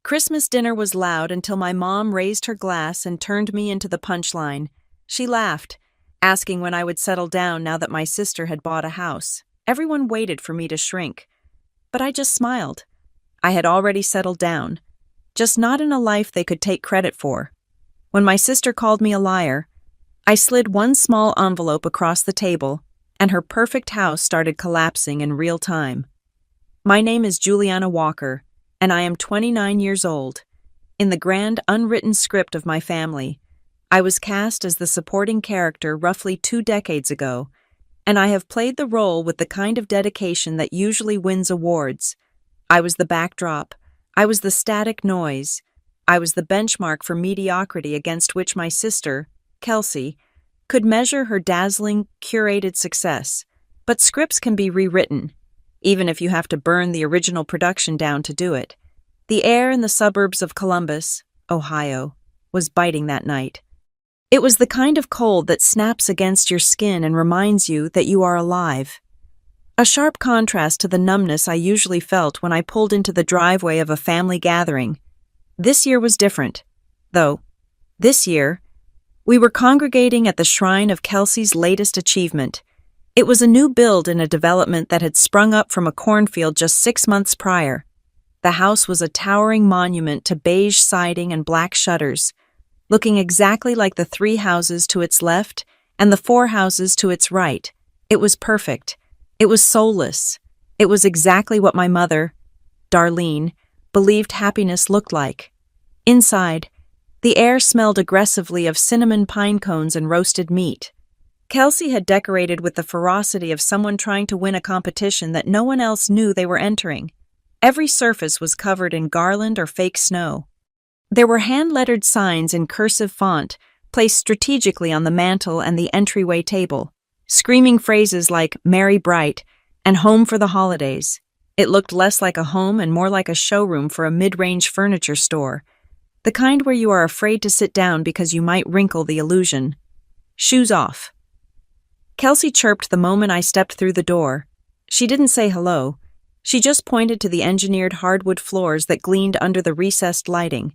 Christmas dinner was loud until my mom raised her glass and turned me into the punchline. She laughed, asking when I would settle down now that my sister had bought a house. Everyone waited for me to shrink. But I just smiled. I had already settled down, just not in a life they could take credit for. When my sister called me a liar, I slid one small envelope across the table, and her perfect house started collapsing in real time. My name is Juliana Walker, and I am 29 years old. In the grand unwritten script of my family, I was cast as the supporting character roughly 2 decades ago, and I have played the role with the kind of dedication that usually wins awards. I was the backdrop. I was the static noise. I was the benchmark for mediocrity against which my sister, Kelsey, could measure her dazzling, curated success. But scripts can be rewritten, even if you have to burn the original production down to do it. The air in the suburbs of Columbus, Ohio, was biting that night. It was the kind of cold that snaps against your skin and reminds you that you are alive. A sharp contrast to the numbness I usually felt when I pulled into the driveway of a family gathering. This year was different, though. This year, we were congregating at the shrine of Kelsey's latest achievement. It was a new build in a development that had sprung up from a cornfield just 6 months prior. The house was a towering monument to beige siding and black shutters, looking exactly like the 3 houses to its left and the 4 houses to its right. It was perfect. It was soulless. It was exactly what my mother, Darlene, believed happiness looked like. Inside, the air smelled aggressively of cinnamon pine cones and roasted meat. Kelsey had decorated with the ferocity of someone trying to win a competition that no one else knew they were entering. Every surface was covered in garland or fake snow. There were hand-lettered signs in cursive font placed strategically on the mantel and the entryway table, screaming phrases like "Merry Bright" and "Home for the Holidays." It looked less like a home and more like a showroom for a mid-range furniture store, the kind where you are afraid to sit down because you might wrinkle the illusion. Shoes off. Kelsey chirped the moment I stepped through the door. She didn't say hello. She just pointed to the engineered hardwood floors that gleamed under the recessed lighting.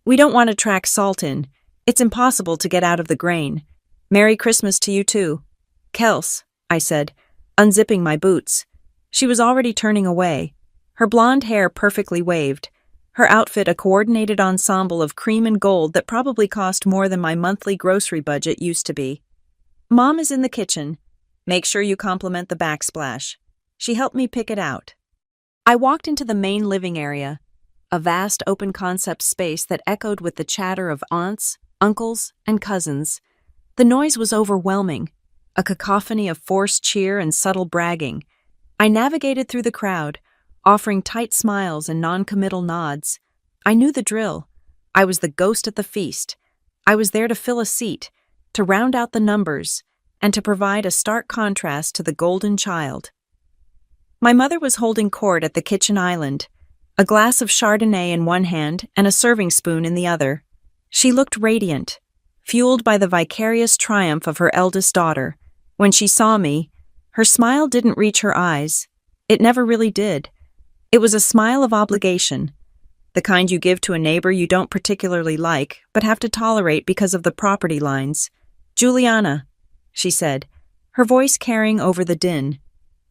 "We don't want to track salt in. It's impossible to get out of the grain. Merry Christmas to you too." "Kels," I said, unzipping my boots. She was already turning away, her blonde hair perfectly waved, her outfit a coordinated ensemble of cream and gold that probably cost more than my monthly grocery budget used to be. "Mom is in the kitchen. Make sure you compliment the backsplash." She helped me pick it out. I walked into the main living area, a vast open-concept space that echoed with the chatter of aunts, uncles, and cousins. The noise was overwhelming, a cacophony of forced cheer and subtle bragging. I navigated through the crowd, offering tight smiles and non-committal nods. I knew the drill. I was the ghost at the feast. I was there to fill a seat, to round out the numbers, and to provide a stark contrast to the golden child. My mother was holding court at the kitchen island, a glass of Chardonnay in one hand and a serving spoon in the other. She looked radiant, fueled by the vicarious triumph of her eldest daughter. When she saw me, her smile didn't reach her eyes. It never really did. It was a smile of obligation, the kind you give to a neighbor you don't particularly like but have to tolerate because of the property lines. "Juliana," she said, her voice carrying over the din.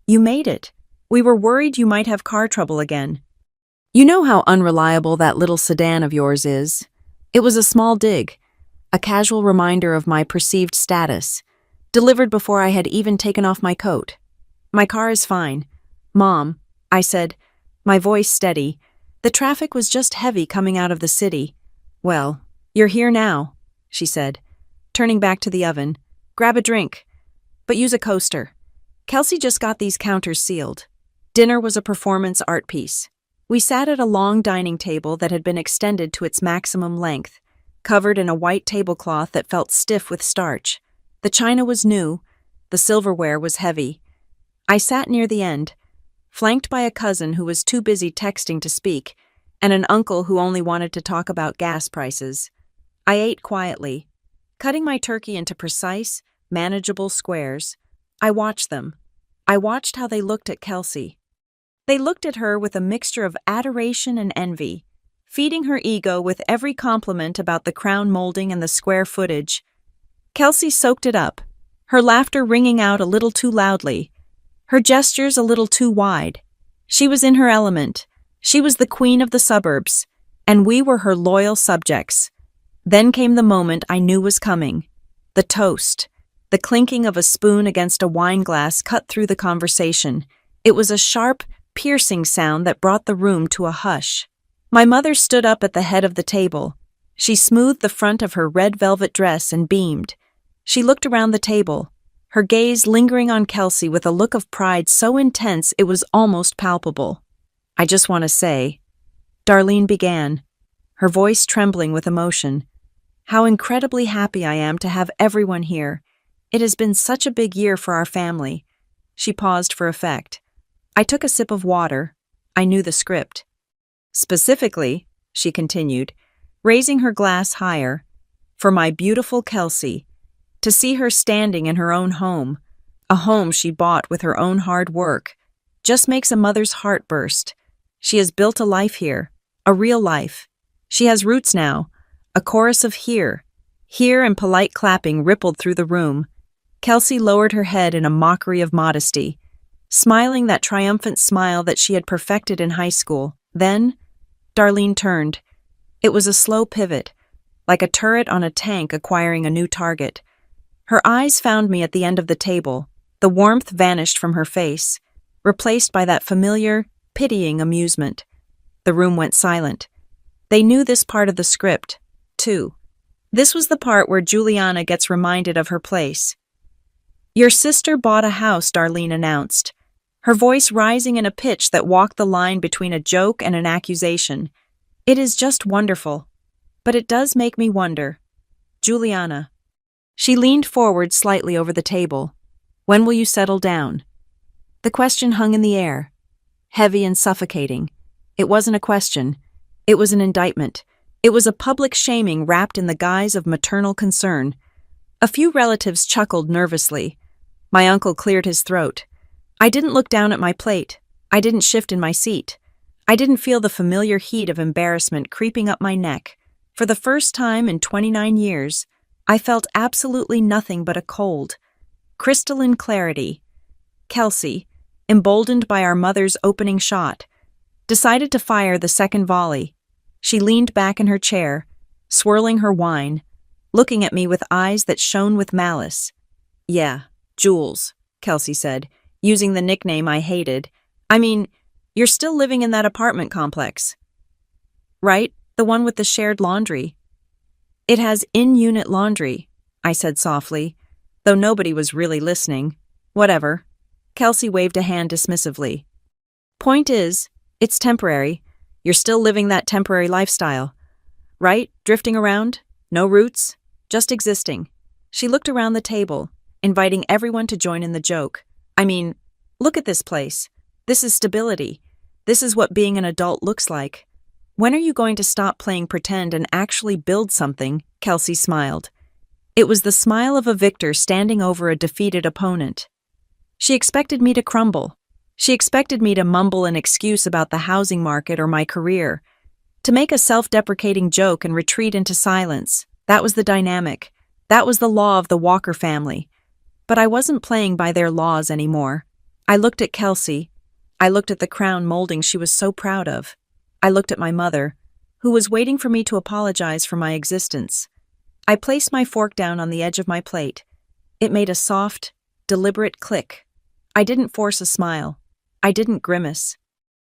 "You made it. We were worried you might have car trouble again. You know how unreliable that little sedan of yours is." It was a small dig, a casual reminder of my perceived status, delivered before I had even taken off my coat. "My car is fine. Mom," I said, my voice steady. The traffic was just heavy coming out of the city. "Well, you're here now," she said, turning back to the oven. "Grab a drink, but use a coaster. Kelsey just got these counters sealed." Dinner was a performance art piece. We sat at a long dining table that had been extended to its maximum length, covered in a white tablecloth that felt stiff with starch. The china was new, the silverware was heavy. I sat near the end, flanked by a cousin who was too busy texting to speak, and an uncle who only wanted to talk about gas prices. I ate quietly, cutting my turkey into precise, manageable squares. I watched them. I watched how they looked at Kelsey. They looked at her with a mixture of adoration and envy, feeding her ego with every compliment about the crown molding and the square footage. Kelsey soaked it up, her laughter ringing out a little too loudly, her gestures a little too wide. She was in her element. She was the queen of the suburbs, and we were her loyal subjects. Then came the moment I knew was coming. The toast. The clinking of a spoon against a wine glass cut through the conversation. It was a sharp, piercing sound that brought the room to a hush. My mother stood up at the head of the table. She smoothed the front of her red velvet dress and beamed. She looked around the table, her gaze lingering on Kelsey with a look of pride so intense it was almost palpable. "I just want to say," Darlene began, her voice trembling with emotion, "how incredibly happy I am to have everyone here. It has been such a big year for our family." She paused for effect. I took a sip of water. I knew the script. "Specifically," she continued, raising her glass higher, "for my beautiful Kelsey. To see her standing in her own home, a home she bought with her own hard work, just makes a mother's heart burst. She has built a life here, a real life. She has roots now." A chorus of "here," "here," and polite clapping rippled through the room. Kelsey lowered her head in a mockery of modesty, smiling that triumphant smile that she had perfected in high school. Then, Darlene turned. It was a slow pivot, like a turret on a tank acquiring a new target. Her eyes found me at the end of the table. The warmth vanished from her face, replaced by that familiar, pitying amusement. The room went silent. They knew this part of the script, too. This was the part where Juliana gets reminded of her place. "Your sister bought a house," Darlene announced, her voice rising in a pitch that walked the line between a joke and an accusation. "It is just wonderful. But it does make me wonder. Juliana." She leaned forward slightly over the table. "When will you settle down?" The question hung in the air, heavy and suffocating. It wasn't a question. It was an indictment. It was a public shaming wrapped in the guise of maternal concern. A few relatives chuckled nervously. My uncle cleared his throat. I didn't look down at my plate. I didn't shift in my seat. I didn't feel the familiar heat of embarrassment creeping up my neck. For the first time in 29 years, I felt absolutely nothing but a cold, crystalline clarity. Kelsey, emboldened by our mother's opening shot, decided to fire the second volley. She leaned back in her chair, swirling her wine, looking at me with eyes that shone with malice. "Yeah, Jules," Kelsey said, using the nickname I hated. "I mean, you're still living in that apartment complex, right? The one with the shared laundry." "It has in-unit laundry," I said softly, though nobody was really listening. "Whatever." Kelsey waved a hand dismissively. "Point is, it's temporary. You're still living that temporary lifestyle, right? Drifting around, no roots, just existing." She looked around the table, inviting everyone to join in the joke. "I mean, look at this place. This is stability. This is what being an adult looks like. When are you going to stop playing pretend and actually build something?" Kelsey smiled. It was the smile of a victor standing over a defeated opponent. She expected me to crumble. She expected me to mumble an excuse about the housing market or my career, to make a self-deprecating joke and retreat into silence. That was the dynamic. That was the law of the Walker family. But I wasn't playing by their laws anymore. I looked at Kelsey. I looked at the crown molding she was so proud of. I looked at my mother, who was waiting for me to apologize for my existence. I placed my fork down on the edge of my plate. It made a soft, deliberate click. I didn't force a smile. I didn't grimace.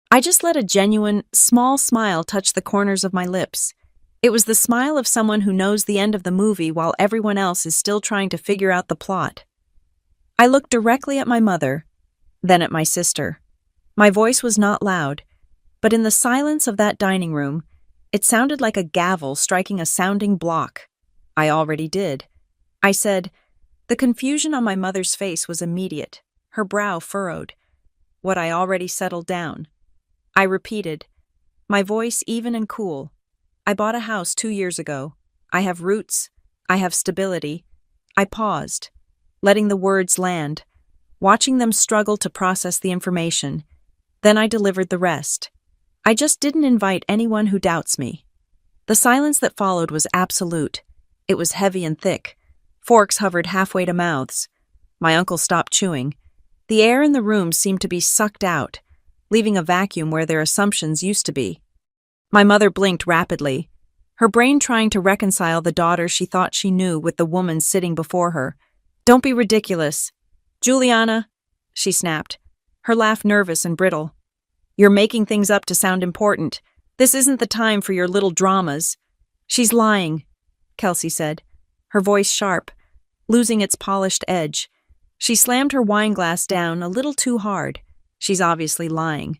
I just let a genuine, small smile touch the corners of my lips. It was the smile of someone who knows the end of the movie while everyone else is still trying to figure out the plot. I looked directly at my mother, then at my sister. My voice was not loud, but in the silence of that dining room, it sounded like a gavel striking a sounding block. I already did. I said, the confusion on my mother's face was immediate, her brow furrowed. What I already settled down. I repeated, my voice even and cool. I bought a house 2 years ago. I have roots. I have stability. I paused, letting the words land, watching them struggle to process the information. Then I delivered the rest. I just didn't invite anyone who doubts me. The silence that followed was absolute. It was heavy and thick. Forks hovered halfway to mouths. My uncle stopped chewing. The air in the room seemed to be sucked out, leaving a vacuum where their assumptions used to be. My mother blinked rapidly, her brain trying to reconcile the daughter she thought she knew with the woman sitting before her. "Don't be ridiculous. Juliana," she snapped, her laugh nervous and brittle. "You're making things up to sound important. This isn't the time for your little dramas." "She's lying," Kelsey said, her voice sharp, losing its polished edge. She slammed her wine glass down a little too hard. "She's obviously lying.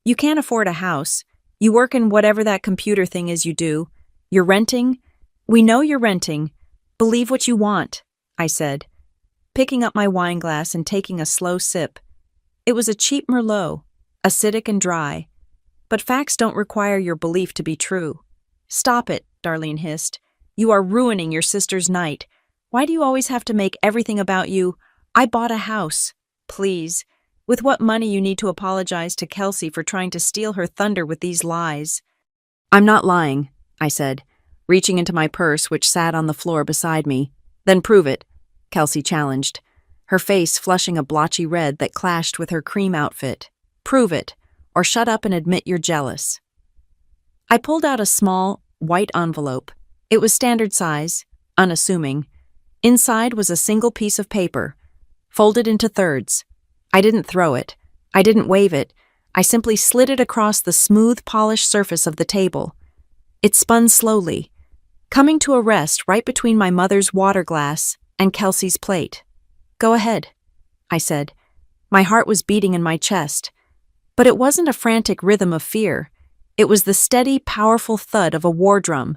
You can't afford a house. You work in whatever that computer thing is you do. You're renting? We know you're renting. Believe what you want," I said, picking up my wine glass and taking a slow sip. It was a cheap Merlot, acidic and dry. But facts don't require your belief to be true. "Stop it," Darlene hissed. "You are ruining your sister's night. Why do you always have to make everything about you? I bought a house. Please. With what money you need to apologize to Kelsey for trying to steal her thunder with these lies." "I'm not lying," I said, reaching into my purse which sat on the floor beside me. "Then prove it," Kelsey challenged, her face flushing a blotchy red that clashed with her cream outfit. "Prove it, or shut up and admit you're jealous." I pulled out a small, white envelope. It was standard size, unassuming. Inside was a single piece of paper, folded into thirds. I didn't throw it. I didn't wave it. I simply slid it across the smooth, polished surface of the table. It spun slowly, coming to a rest right between my mother's water glass and Kelsey's plate. "Go ahead," I said. My heart was beating in my chest. But it wasn't a frantic rhythm of fear. It was the steady, powerful thud of a war drum.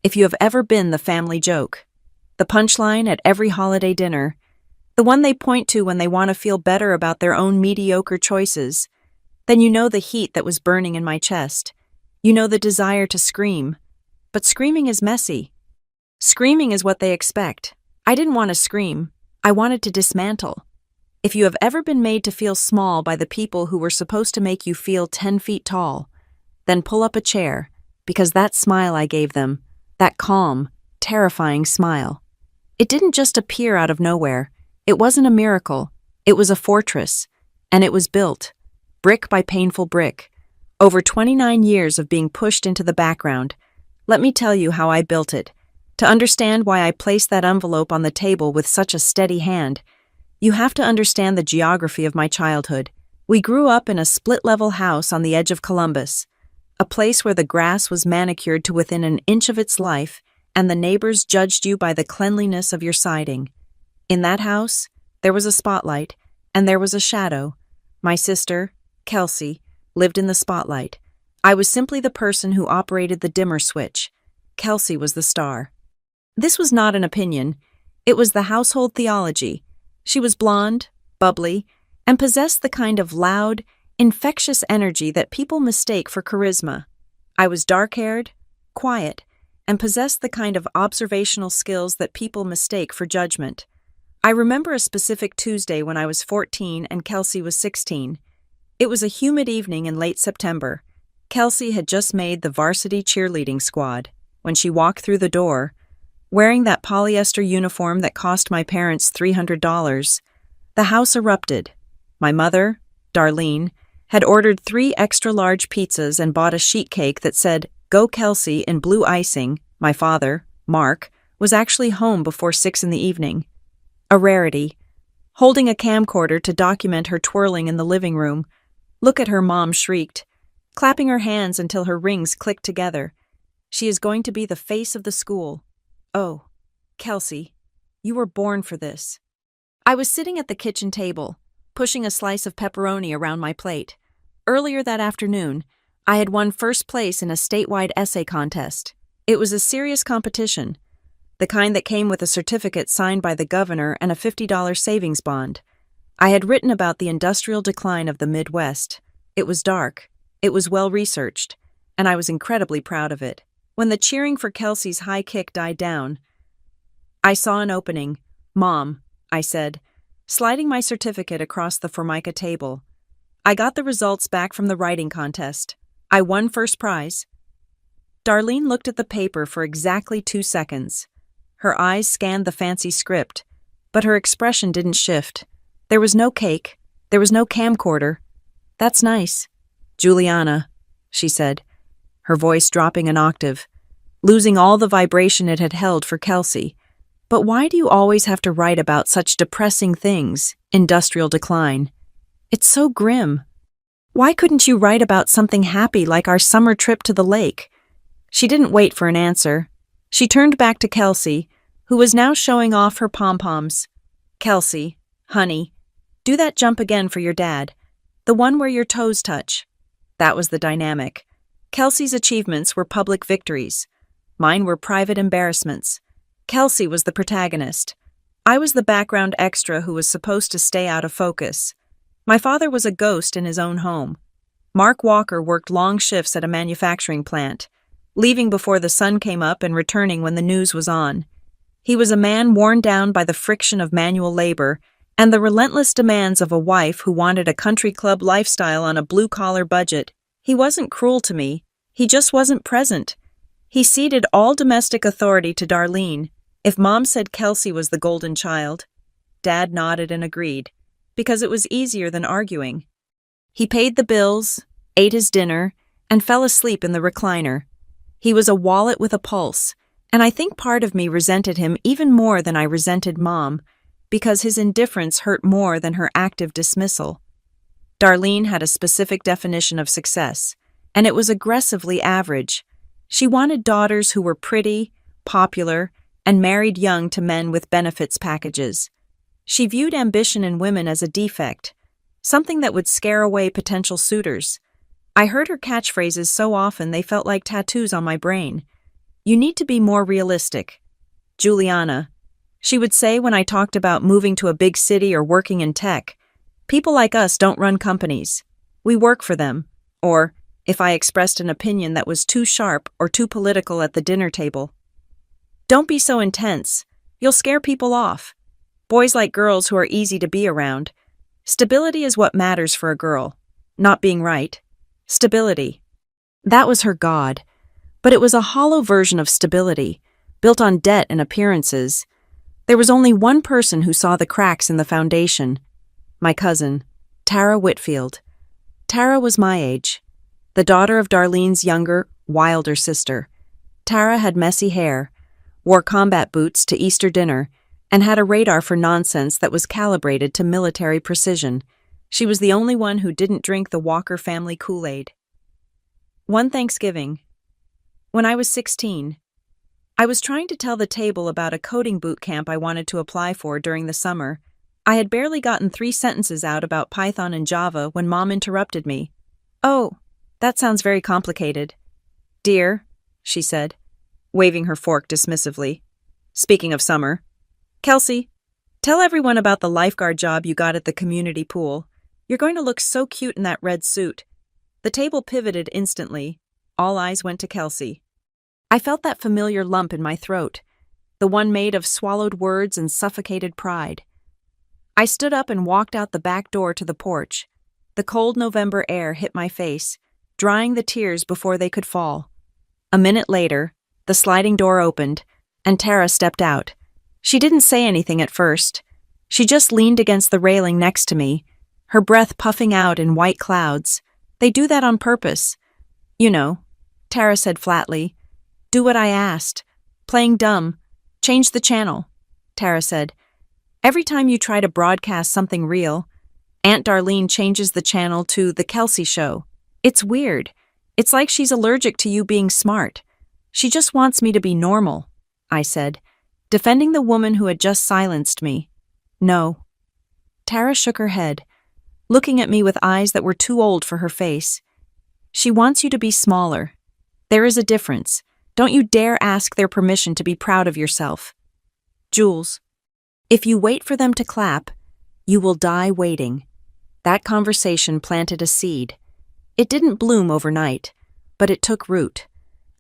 If you have ever been the family joke. The punchline at every holiday dinner. The one they point to when they want to feel better about their own mediocre choices. Then you know the heat that was burning in my chest. You know the desire to scream. But screaming is messy. Screaming is what they expect. I didn't want to scream. I wanted to dismantle. If you have ever been made to feel small by the people who were supposed to make you feel 10 feet tall, then pull up a chair, because that smile I gave them, that calm, terrifying smile, it didn't just appear out of nowhere. It wasn't a miracle. It was a fortress, and it was built, brick by painful brick, over 29 years of being pushed into the background. Let me tell you how I built it. To understand why I placed that envelope on the table with such a steady hand, you have to understand the geography of my childhood. We grew up in a split-level house on the edge of Columbus, a place where the grass was manicured to within an inch of its life, and the neighbors judged you by the cleanliness of your siding. In that house, there was a spotlight, and there was a shadow. My sister, Kelsey, lived in the spotlight. I was simply the person who operated the dimmer switch. Kelsey was the star. This was not an opinion. It was the household theology. She was blonde, bubbly, and possessed the kind of loud, infectious energy that people mistake for charisma. I was dark-haired, quiet, and possessed the kind of observational skills that people mistake for judgment. I remember a specific Tuesday when I was 14 and Kelsey was 16. It was a humid evening in late September. Kelsey had just made the varsity cheerleading squad. When she walked through the door, wearing that polyester uniform that cost my parents $300, the house erupted. My mother, Darlene, had ordered 3 extra-large pizzas and bought a sheet cake that said, "Go Kelsey" in blue icing. My father, Mark, was actually home before 6 in the evening. A rarity. Holding a camcorder to document her twirling in the living room. "Look at her," Mom shrieked, clapping her hands until her rings clicked together. "She is going to be the face of the school." Oh, Kelsey, you were born for this. I was sitting at the kitchen table, pushing a slice of pepperoni around my plate. Earlier that afternoon, I had won first place in a statewide essay contest. It was a serious competition, the kind that came with a certificate signed by the governor and a $50 savings bond. I had written about the industrial decline of the Midwest. It was dark, it was well-researched, and I was incredibly proud of it. When the cheering for Kelsey's high kick died down, I saw an opening. "Mom," I said, sliding my certificate across the Formica table. I got the results back from the writing contest. I won first prize. Darlene looked at the paper for exactly 2 seconds. Her eyes scanned the fancy script, but her expression didn't shift. There was no cake. There was no camcorder. That's nice. Juliana, she said, her voice dropping an octave, losing all the vibration it had held for Kelsey. But why do you always have to write about such depressing things, industrial decline? It's so grim. Why couldn't you write about something happy like our summer trip to the lake? She didn't wait for an answer. She turned back to Kelsey, who was now showing off her pom-poms. Kelsey, honey, do that jump again for your dad. The one where your toes touch. That was the dynamic. Kelsey's achievements were public victories. Mine were private embarrassments. Kelsey was the protagonist. I was the background extra who was supposed to stay out of focus. My father was a ghost in his own home. Mark Walker worked long shifts at a manufacturing plant, leaving before the sun came up and returning when the news was on. He was a man worn down by the friction of manual labor and the relentless demands of a wife who wanted a country club lifestyle on a blue-collar budget. He wasn't cruel to me. He just wasn't present. He ceded all domestic authority to Darlene. If Mom said Kelsey was the golden child, Dad nodded and agreed, because it was easier than arguing. He paid the bills, ate his dinner, and fell asleep in the recliner. He was a wallet with a pulse, and I think part of me resented him even more than I resented Mom, because his indifference hurt more than her active dismissal. Darlene had a specific definition of success, and it was aggressively average. She wanted daughters who were pretty, popular, and married young to men with benefits packages. She viewed ambition in women as a defect, something that would scare away potential suitors. I heard her catchphrases so often they felt like tattoos on my brain. You need to be more realistic. Juliana, she would say when I talked about moving to a big city or working in tech. People like us don't run companies. We work for them. Or, if I expressed an opinion that was too sharp or too political at the dinner table. Don't be so intense. You'll scare people off. Boys like girls who are easy to be around. Stability is what matters for a girl. Not being right. Stability. That was her god. But it was a hollow version of stability, built on debt and appearances. There was only one person who saw the cracks in the foundation. My cousin, Tara Whitfield. Tara was my age, the daughter of Darlene's younger, wilder sister. Tara had messy hair, wore combat boots to Easter dinner, and had a radar for nonsense that was calibrated to military precision. She was the only one who didn't drink the Walker family Kool-Aid. One Thanksgiving, when I was 16, I was trying to tell the table about a coding boot camp I wanted to apply for during the summer. I had barely gotten 3 sentences out about Python and Java when Mom interrupted me. "Oh, that sounds very complicated." "Dear," she said, waving her fork dismissively. "Speaking of summer, Kelsey, tell everyone about the lifeguard job you got at the community pool. You're going to look so cute in that red suit." The table pivoted instantly. All eyes went to Kelsey. I felt that familiar lump in my throat, the one made of swallowed words and suffocated pride. I stood up and walked out the back door to the porch. The cold November air hit my face, drying the tears before they could fall. A minute later, the sliding door opened, and Tara stepped out. She didn't say anything at first. She just leaned against the railing next to me, her breath puffing out in white clouds. They do that on purpose. "You know," Tara said flatly. "Do what I asked. Playing dumb. Change the channel," Tara said. "Every time you try to broadcast something real, Aunt Darlene changes the channel to The Kelsey Show. It's weird. It's like she's allergic to you being smart. She just wants me to be normal," I said, defending the woman who had just silenced me. "No." Tara shook her head, looking at me with eyes that were too old for her face. "She wants you to be smaller. There is a difference. Don't you dare ask their permission to be proud of yourself. Jules, if you wait for them to clap, you will die waiting." That conversation planted a seed. It didn't bloom overnight, but it took root.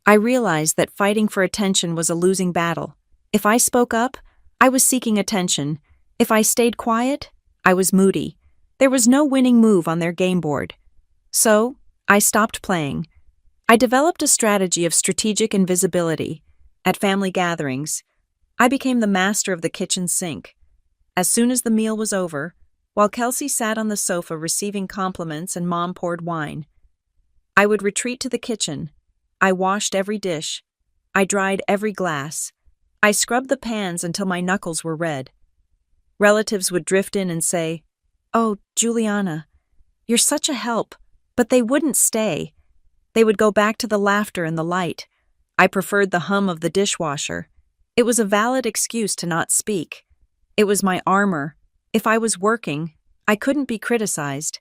I realized that fighting for attention was a losing battle. If I spoke up, I was seeking attention. If I stayed quiet, I was moody. There was no winning move on their game board. So, I stopped playing. I developed a strategy of strategic invisibility. At family gatherings, I became the master of the kitchen sink. As soon as the meal was over, while Kelsey sat on the sofa receiving compliments and Mom poured wine, I would retreat to the kitchen. I washed every dish. I dried every glass. I scrubbed the pans until my knuckles were red. Relatives would drift in and say, "Oh, Juliana, you're such a help," but they wouldn't stay. They would go back to the laughter and the light. I preferred the hum of the dishwasher. It was a valid excuse to not speak. It was my armor. If I was working, I couldn't be criticized.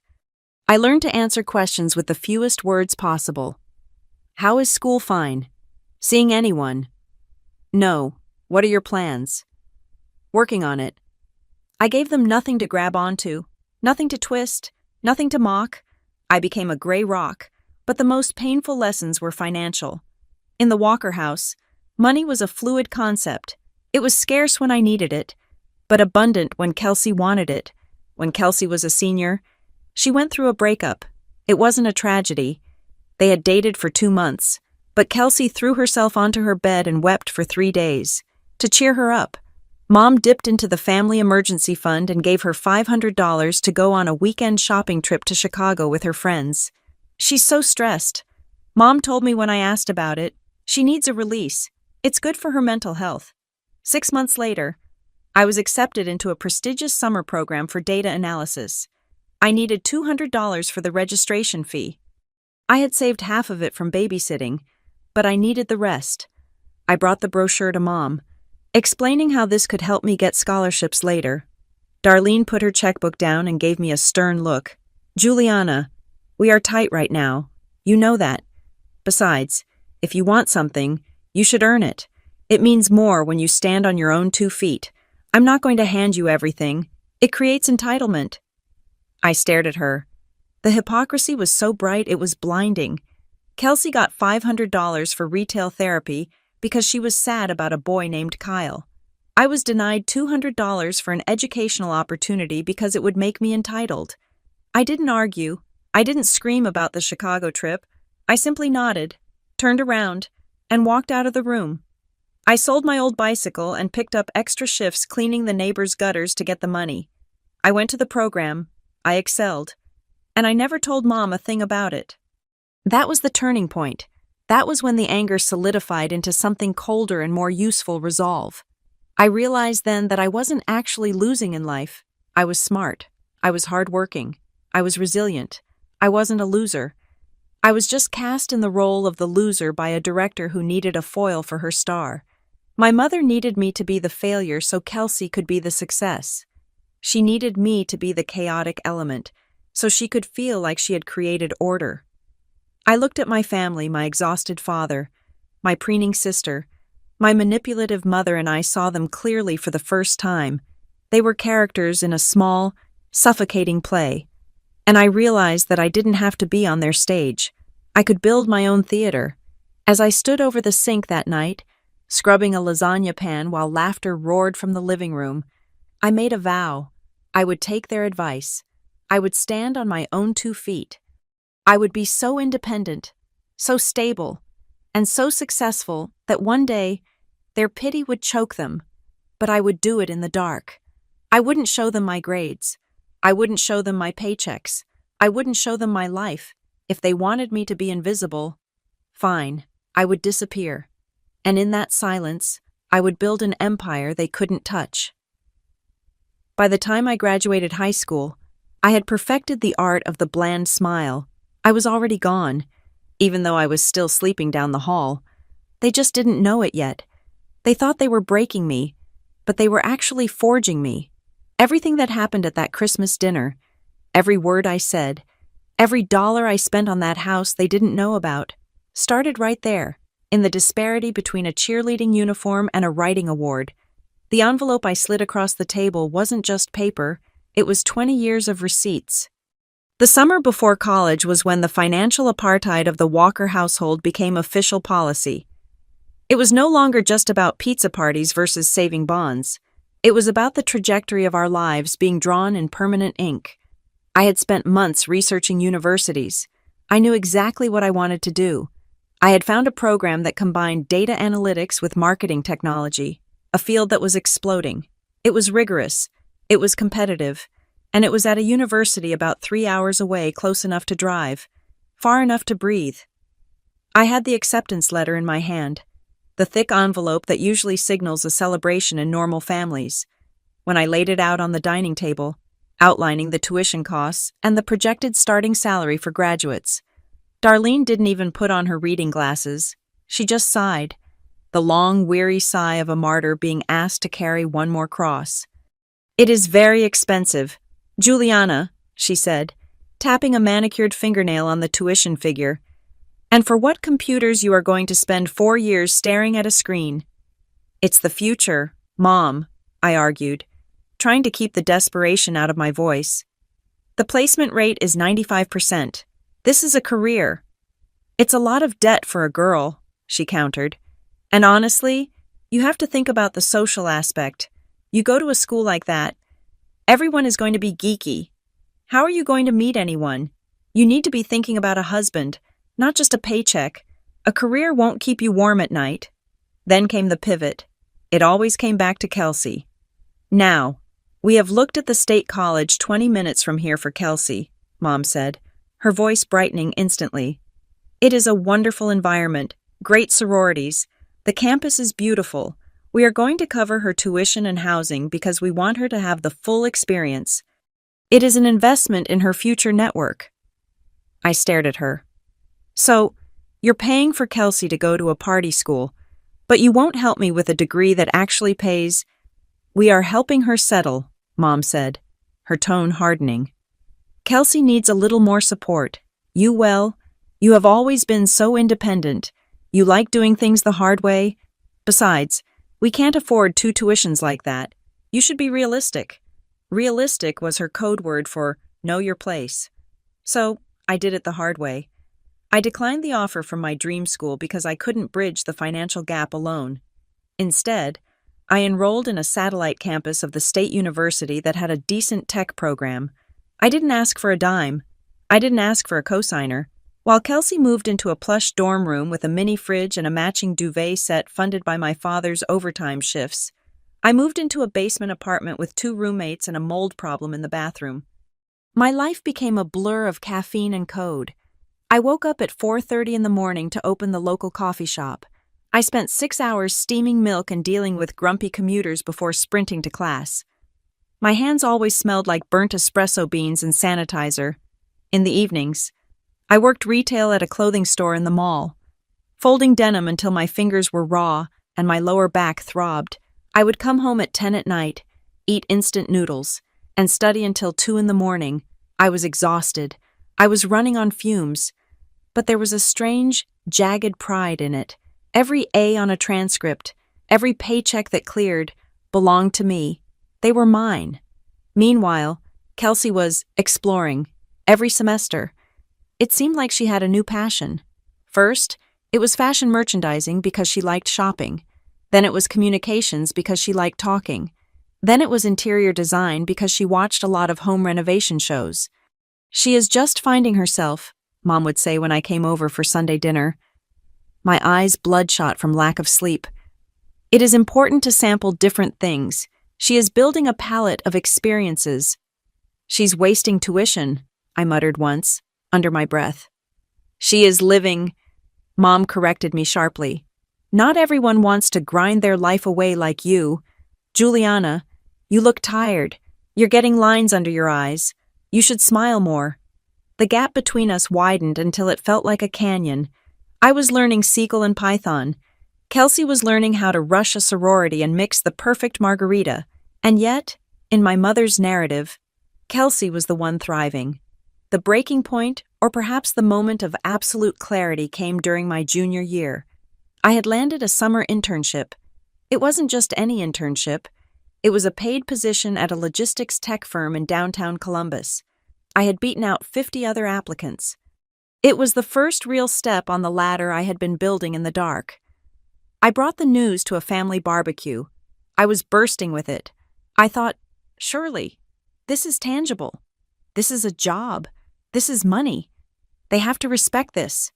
I learned to answer questions with the fewest words possible. "How is school? Fine. Seeing anyone?" "No. What are your plans?" "Working on it." I gave them nothing to grab onto, nothing to twist, nothing to mock. I became a gray rock, but the most painful lessons were financial. In the Walker house, money was a fluid concept. It was scarce when I needed it, but abundant when Kelsey wanted it. When Kelsey was a senior, she went through a breakup. It wasn't a tragedy. They had dated for 2 months, but Kelsey threw herself onto her bed and wept for 3 days. To cheer her up, Mom dipped into the family emergency fund and gave her $500 to go on a weekend shopping trip to Chicago with her friends. "She's so stressed. Mom told me when I asked about it, she needs a release. It's good for her mental health." 6 months later, I was accepted into a prestigious summer program for data analysis. I needed $200 for the registration fee. I had saved half of it from babysitting, but I needed the rest. I brought the brochure to Mom, explaining how this could help me get scholarships later. Darlene put her checkbook down and gave me a stern look. "Juliana, we are tight right now. You know that. Besides, if you want something, you should earn it. It means more when you stand on your own 2 feet. I'm not going to hand you everything. It creates entitlement." I stared at her. The hypocrisy was so bright it was blinding. Kelsey got $500 for retail therapy because she was sad about a boy named Kyle. I was denied $200 for an educational opportunity because it would make me entitled. I didn't argue. I didn't scream about the Chicago trip. I simply nodded, turned around, and walked out of the room. I sold my old bicycle and picked up extra shifts cleaning the neighbors' gutters to get the money. I went to the program. I excelled. And I never told Mom a thing about it. That was the turning point. That was when the anger solidified into something colder and more useful resolve. I realized then that I wasn't actually losing in life. I was smart. I was hardworking. I was resilient. I wasn't a loser. I was just cast in the role of the loser by a director who needed a foil for her star. My mother needed me to be the failure so Kelsey could be the success. She needed me to be the chaotic element so she could feel like she had created order. I looked at my family, my exhausted father, my preening sister, my manipulative mother, and I saw them clearly for the first time. They were characters in a small, suffocating play. And I realized that I didn't have to be on their stage. I could build my own theater. As I stood over the sink that night, scrubbing a lasagna pan while laughter roared from the living room, I made a vow. I would take their advice. I would stand on my own 2 feet. I would be so independent, so stable, and so successful that one day their pity would choke them, but I would do it in the dark. I wouldn't show them my grades. I wouldn't show them my paychecks. I wouldn't show them my life. If they wanted me to be invisible, fine, I would disappear. And in that silence, I would build an empire they couldn't touch. By the time I graduated high school, I had perfected the art of the bland smile. I was already gone, even though I was still sleeping down the hall. They just didn't know it yet. They thought they were breaking me, but they were actually forging me. Everything that happened at that Christmas dinner, every word I said, every dollar I spent on that house they didn't know about, started right there, in the disparity between a cheerleading uniform and a writing award. The envelope I slid across the table wasn't just paper, it was 20 years of receipts. The summer before college was when the financial apartheid of the Walker household became official policy. It was no longer just about pizza parties versus saving bonds. It was about the trajectory of our lives being drawn in permanent ink. I had spent months researching universities. I knew exactly what I wanted to do. I had found a program that combined data analytics with marketing technology, a field that was exploding. It was rigorous, it was competitive, and it was at a university about 3 hours away, close enough to drive, far enough to breathe. I had the acceptance letter in my hand, the thick envelope that usually signals a celebration in normal families. When I laid it out on the dining table, outlining the tuition costs and the projected starting salary for graduates, Darlene didn't even put on her reading glasses. She just sighed, the long, weary sigh of a martyr being asked to carry one more cross. "It is very expensive. Juliana," she said, tapping a manicured fingernail on the tuition figure. "And for what computers you are going to spend 4 years staring at a screen?" "It's the future, Mom," I argued, trying to keep the desperation out of my voice. "The placement rate is 95%. This is a career." "It's a lot of debt for a girl," she countered. "And honestly, you have to think about the social aspect. You go to a school like that, everyone is going to be geeky. How are you going to meet anyone? You need to be thinking about a husband, not just a paycheck. A career won't keep you warm at night." Then came the pivot. It always came back to Kelsey. "Now, we have looked at the state college 20 minutes from here for Kelsey," Mom said, her voice brightening instantly. "It is a wonderful environment, great sororities. The campus is beautiful. We are going to cover her tuition and housing because we want her to have the full experience. It is an investment in her future network." I stared at her. "So, you're paying for Kelsey to go to a party school, but you won't help me with a degree that actually pays?" "We are helping her settle," Mom said, her tone hardening. "Kelsey needs a little more support. You have always been so independent. You like doing things the hard way. Besides, we can't afford 2 tuitions like that. You should be realistic." Realistic was her code word for know your place. So, I did it the hard way. I declined the offer from my dream school because I couldn't bridge the financial gap alone. Instead, I enrolled in a satellite campus of the state university that had a decent tech program. I didn't ask for a dime. I didn't ask for a cosigner. While Kelsey moved into a plush dorm room with a mini fridge and a matching duvet set funded by my father's overtime shifts, I moved into a basement apartment with 2 roommates and a mold problem in the bathroom. My life became a blur of caffeine and code. I woke up at 4:30 in the morning to open the local coffee shop. I spent 6 hours steaming milk and dealing with grumpy commuters before sprinting to class. My hands always smelled like burnt espresso beans and sanitizer. In the evenings, I worked retail at a clothing store in the mall. Folding denim until my fingers were raw and my lower back throbbed, I would come home at 10 at night, eat instant noodles, and study until 2 in the morning. I was exhausted. I was running on fumes. But there was a strange, jagged pride in it. Every A on a transcript, every paycheck that cleared, belonged to me. They were mine. Meanwhile, Kelsey was exploring every semester. It seemed like she had a new passion. First, it was fashion merchandising because she liked shopping. Then it was communications because she liked talking. Then it was interior design because she watched a lot of home renovation shows. "She is just finding herself," Mom would say when I came over for Sunday dinner. My eyes bloodshot from lack of sleep. "It is important to sample different things. She is building a palette of experiences." "She's wasting tuition," I muttered once, under my breath. "She is living," Mom corrected me sharply. "Not everyone wants to grind their life away like you. Juliana, you look tired. You're getting lines under your eyes. You should smile more." The gap between us widened until it felt like a canyon. I was learning SQL and Python. Kelsey was learning how to rush a sorority and mix the perfect margarita. And yet, in my mother's narrative, Kelsey was the one thriving. The breaking point, or perhaps the moment of absolute clarity, came during my junior year. I had landed a summer internship. It wasn't just any internship. It was a paid position at a logistics tech firm in downtown Columbus. I had beaten out 50 other applicants. It was the first real step on the ladder I had been building in the dark. I brought the news to a family barbecue. I was bursting with it. I thought, surely, this is tangible. This is a job. This is money. They have to respect this.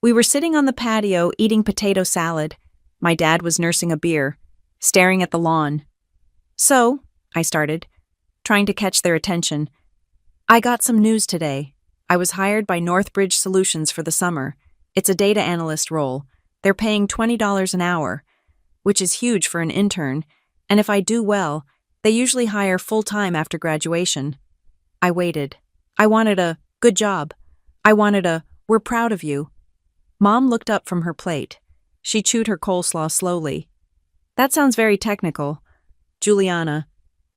We were sitting on the patio eating potato salad. My dad was nursing a beer, staring at the lawn. "So," I started, trying to catch their attention, "I got some news today. I was hired by Northbridge Solutions for the summer. It's a data analyst role. They're paying $20 an hour, which is huge for an intern, and if I do well, they usually hire full-time after graduation." I waited. I wanted a "good job." I wanted a "we're proud of you." Mom looked up from her plate. She chewed her coleslaw slowly. "That sounds very technical. Juliana,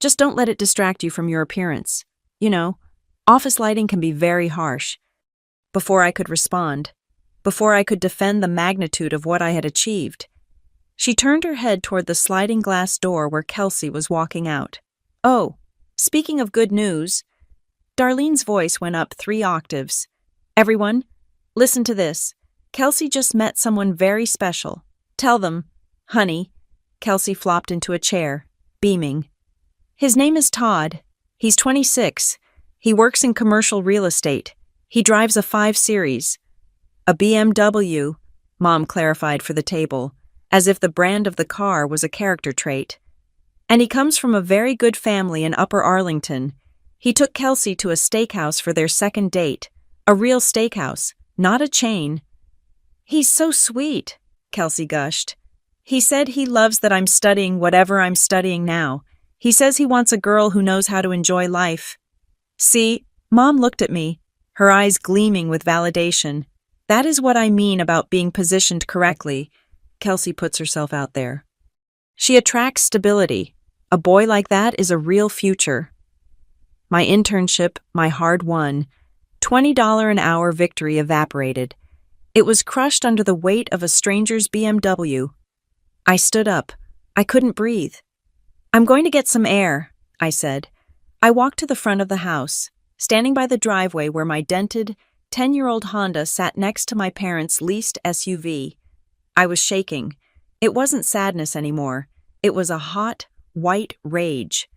just don't let it distract you from your appearance. You know, office lighting can be very harsh." Before I could respond, before I could defend the magnitude of what I had achieved, she turned her head toward the sliding glass door where Kelsey was walking out. "Oh, speaking of good news," Darlene's voice went up 3 octaves. "Everyone, listen to this. Kelsey just met someone very special. Tell them, honey." Kelsey flopped into a chair, beaming. "His name is Todd. He's 26. He works in commercial real estate. He drives a 5 Series. A BMW, Mom clarified for the table, as if the brand of the car was a character trait. And he comes from a very good family in Upper Arlington. He took Kelsey to a steakhouse for their second date. A real steakhouse, not a chain." "He's so sweet," Kelsey gushed. "He said he loves that I'm studying whatever I'm studying now. He says he wants a girl who knows how to enjoy life." "See," Mom looked at me, her eyes gleaming with validation. "That is what I mean about being positioned correctly." Kelsey puts herself out there. "She attracts stability. A boy like that is a real future." My internship, my hard-won, $20 an hour victory evaporated. It was crushed under the weight of a stranger's BMW. I stood up. I couldn't breathe. "I'm going to get some air," I said. I walked to the front of the house, standing by the driveway where my dented, 10-year-old Honda sat next to my parents' leased SUV. I was shaking. It wasn't sadness anymore. It was a hot, white rage.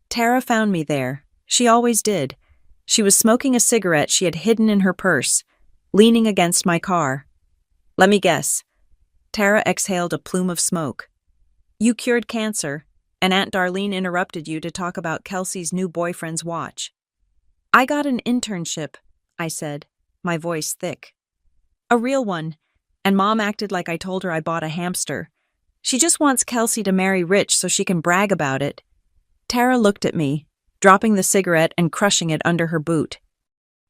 Tara found me there. She always did. She was smoking a cigarette she had hidden in her purse, leaning against my car. "Let me guess." Tara exhaled a plume of smoke. "You cured cancer, and Aunt Darlene interrupted you to talk about Kelsey's new boyfriend's watch." "I got an internship," I said, my voice thick. "A real one, and Mom acted like I told her I bought a hamster. She just wants Kelsey to marry rich so she can brag about it." Tara looked at me, dropping the cigarette and crushing it under her boot.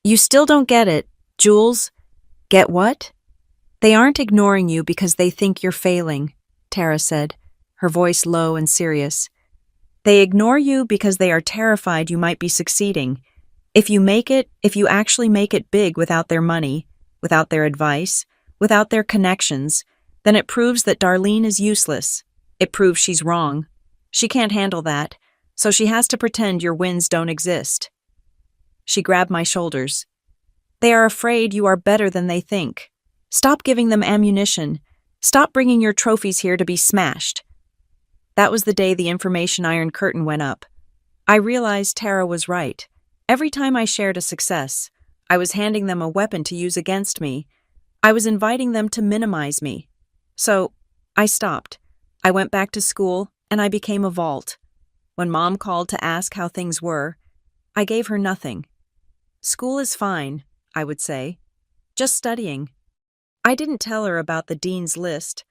"You still don't get it, Jules." "Get what?" "They aren't ignoring you because they think you're failing," Tara said, her voice low and serious. "They ignore you because they are terrified you might be succeeding. If you actually make it big without their money, without their advice, without their connections, then it proves that Darlene is useless. It proves she's wrong. She can't handle that, so she has to pretend your wins don't exist." She grabbed my shoulders. "They are afraid you are better than they think. Stop giving them ammunition. Stop bringing your trophies here to be smashed." That was the day the information iron curtain went up. I realized Tara was right. Every time I shared a success, I was handing them a weapon to use against me. I was inviting them to minimize me. So, I stopped. I went back to school, and I became a vault. When Mom called to ask how things were, I gave her nothing. "School is fine," I would say. "Just studying." I didn't tell her about the dean's list.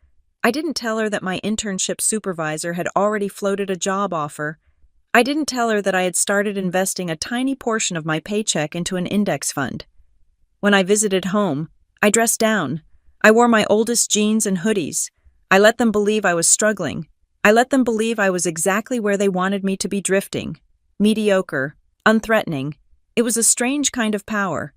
I didn't tell her that my internship supervisor had already floated a job offer. I didn't tell her that I had started investing a tiny portion of my paycheck into an index fund. When I visited home, I dressed down. I wore my oldest jeans and hoodies. I let them believe I was struggling. I let them believe I was exactly where they wanted me to be drifting. Mediocre, unthreatening. It was a strange kind of power.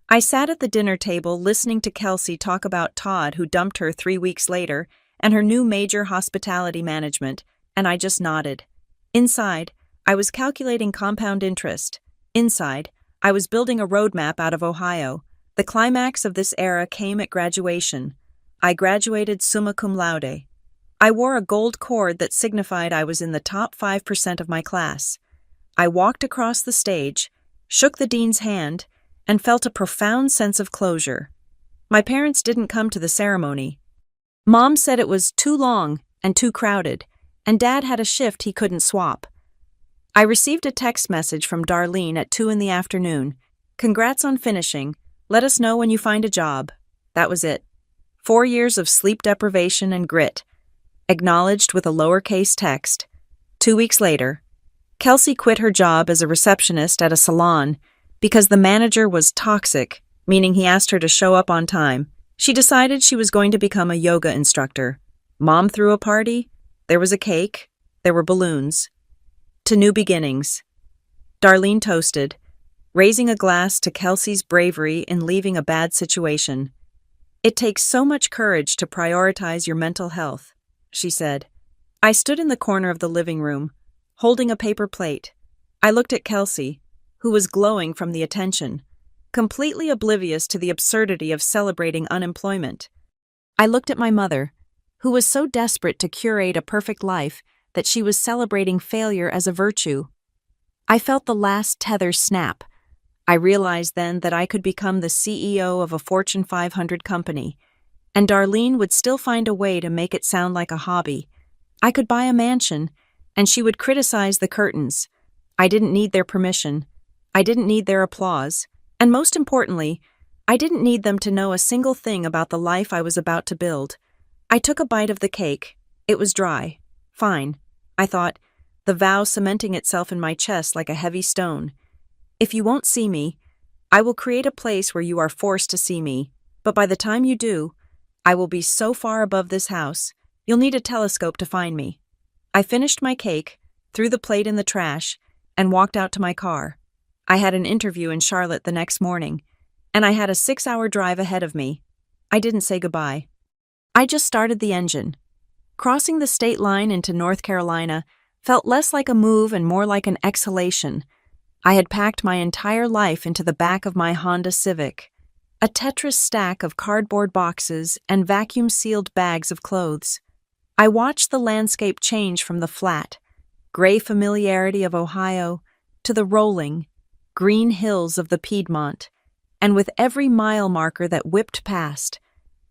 I sat at the dinner table listening to Kelsey talk about Todd, who dumped her 3 weeks later, and her new major, hospitality management, and I just nodded. Inside, I was calculating compound interest. Inside, I was building a roadmap out of Ohio. The climax of this era came at graduation. I graduated summa cum laude. I wore a gold cord that signified I was in the top 5% of my class. I walked across the stage, shook the dean's hand, and felt a profound sense of closure. My parents didn't come to the ceremony. Mom said it was too long and too crowded, and Dad had a shift he couldn't swap. I received a text message from Darlene at 2 in the afternoon. Congrats on finishing. Let us know when you find a job. That was it. 4 years of sleep deprivation and grit. Acknowledged with a lowercase text. 2 weeks later, Kelsey quit her job as a receptionist at a salon because the manager was toxic, meaning he asked her to show up on time. She decided she was going to become a yoga instructor. Mom threw a party. There was a cake. There were balloons. To new beginnings. Darlene toasted, raising a glass to Kelsey's bravery in leaving a bad situation. It takes so much courage to prioritize your mental health, she said. I stood in the corner of the living room, holding a paper plate. I looked at Kelsey, who was glowing from the attention, completely oblivious to the absurdity of celebrating unemployment. I looked at my mother, who was so desperate to curate a perfect life that she was celebrating failure as a virtue. I felt the last tether snap. I realized then that I could become the CEO of a Fortune 500 company, and Darlene would still find a way to make it sound like a hobby. I could buy a mansion, and she would criticize the curtains. I didn't need their permission. I didn't need their applause. And most importantly, I didn't need them to know a single thing about the life I was about to build. I took a bite of the cake. It was dry. Fine, I thought, the vow cementing itself in my chest like a heavy stone. If you won't see me, I will create a place where you are forced to see me. But by the time you do, I will be so far above this house, you'll need a telescope to find me. I finished my cake, threw the plate in the trash, and walked out to my car. I had an interview in Charlotte the next morning, and I had a 6-hour drive ahead of me. I didn't say goodbye. I just started the engine. Crossing the state line into North Carolina felt less like a move and more like an exhalation. I had packed my entire life into the back of my Honda Civic, a Tetris stack of cardboard boxes and vacuum-sealed bags of clothes. I watched the landscape change from the flat, gray familiarity of Ohio to the rolling, green hills of the Piedmont, and with every mile marker that whipped past,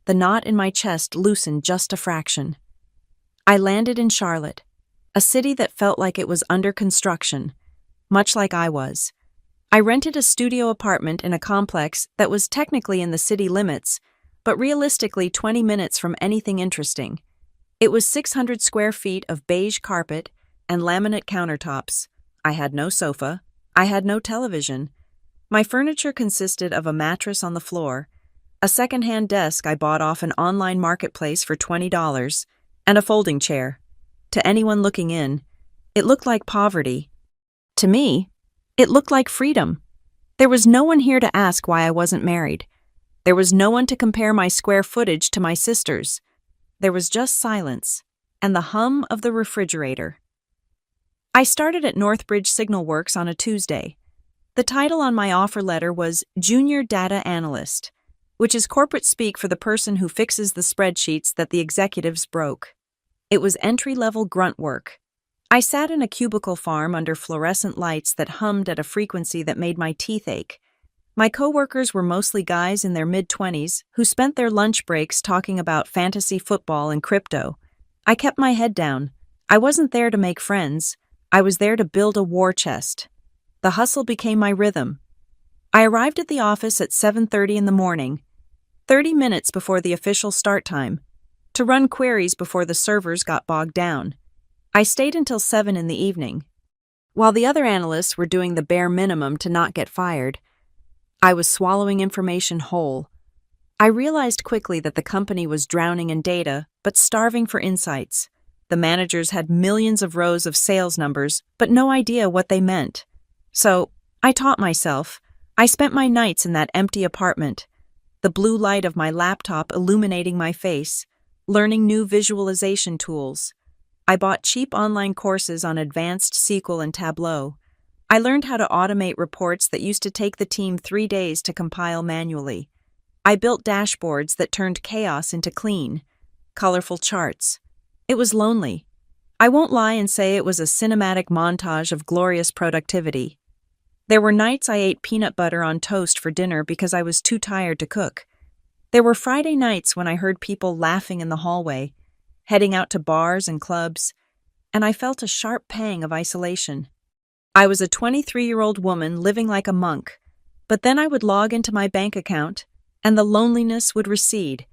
the knot in my chest loosened just a fraction. I landed in Charlotte, a city that felt like it was under construction, much like I was. I rented a studio apartment in a complex that was technically in the city limits, but realistically 20 minutes from anything interesting. It was 600 square feet of beige carpet and laminate countertops. I had no sofa. I had no television. My furniture consisted of a mattress on the floor, a second-hand desk I bought off an online marketplace for $20, and a folding chair. To anyone looking in, it looked like poverty. To me, it looked like freedom. There was no one here to ask why I wasn't married. There was no one to compare my square footage to my sister's. There was just silence and the hum of the refrigerator. I started at Northbridge Signal Works on a Tuesday. The title on my offer letter was Junior Data Analyst, which is corporate speak for the person who fixes the spreadsheets that the executives broke. It was entry-level grunt work. I sat in a cubicle farm under fluorescent lights that hummed at a frequency that made my teeth ache. My coworkers were mostly guys in their mid-20s who spent their lunch breaks talking about fantasy football and crypto. I kept my head down. I wasn't there to make friends. I was there to build a war chest. The hustle became my rhythm. I arrived at the office at 7:30 in the morning, 30 minutes before the official start time, to run queries before the servers got bogged down. I stayed until 7 in the evening. While the other analysts were doing the bare minimum to not get fired, I was swallowing information whole. I realized quickly that the company was drowning in data, but starving for insights. The managers had millions of rows of sales numbers, but no idea what they meant. So, I taught myself. I spent my nights in that empty apartment, the blue light of my laptop illuminating my face, learning new visualization tools. I bought cheap online courses on advanced SQL and Tableau. I learned how to automate reports that used to take the team 3 days to compile manually. I built dashboards that turned chaos into clean, colorful charts. It was lonely. I won't lie and say it was a cinematic montage of glorious productivity. There were nights I ate peanut butter on toast for dinner because I was too tired to cook. There were Friday nights when I heard people laughing in the hallway, heading out to bars and clubs, and I felt a sharp pang of isolation. I was a 23-year-old woman living like a monk, but then I would log into my bank account, and the loneliness would recede.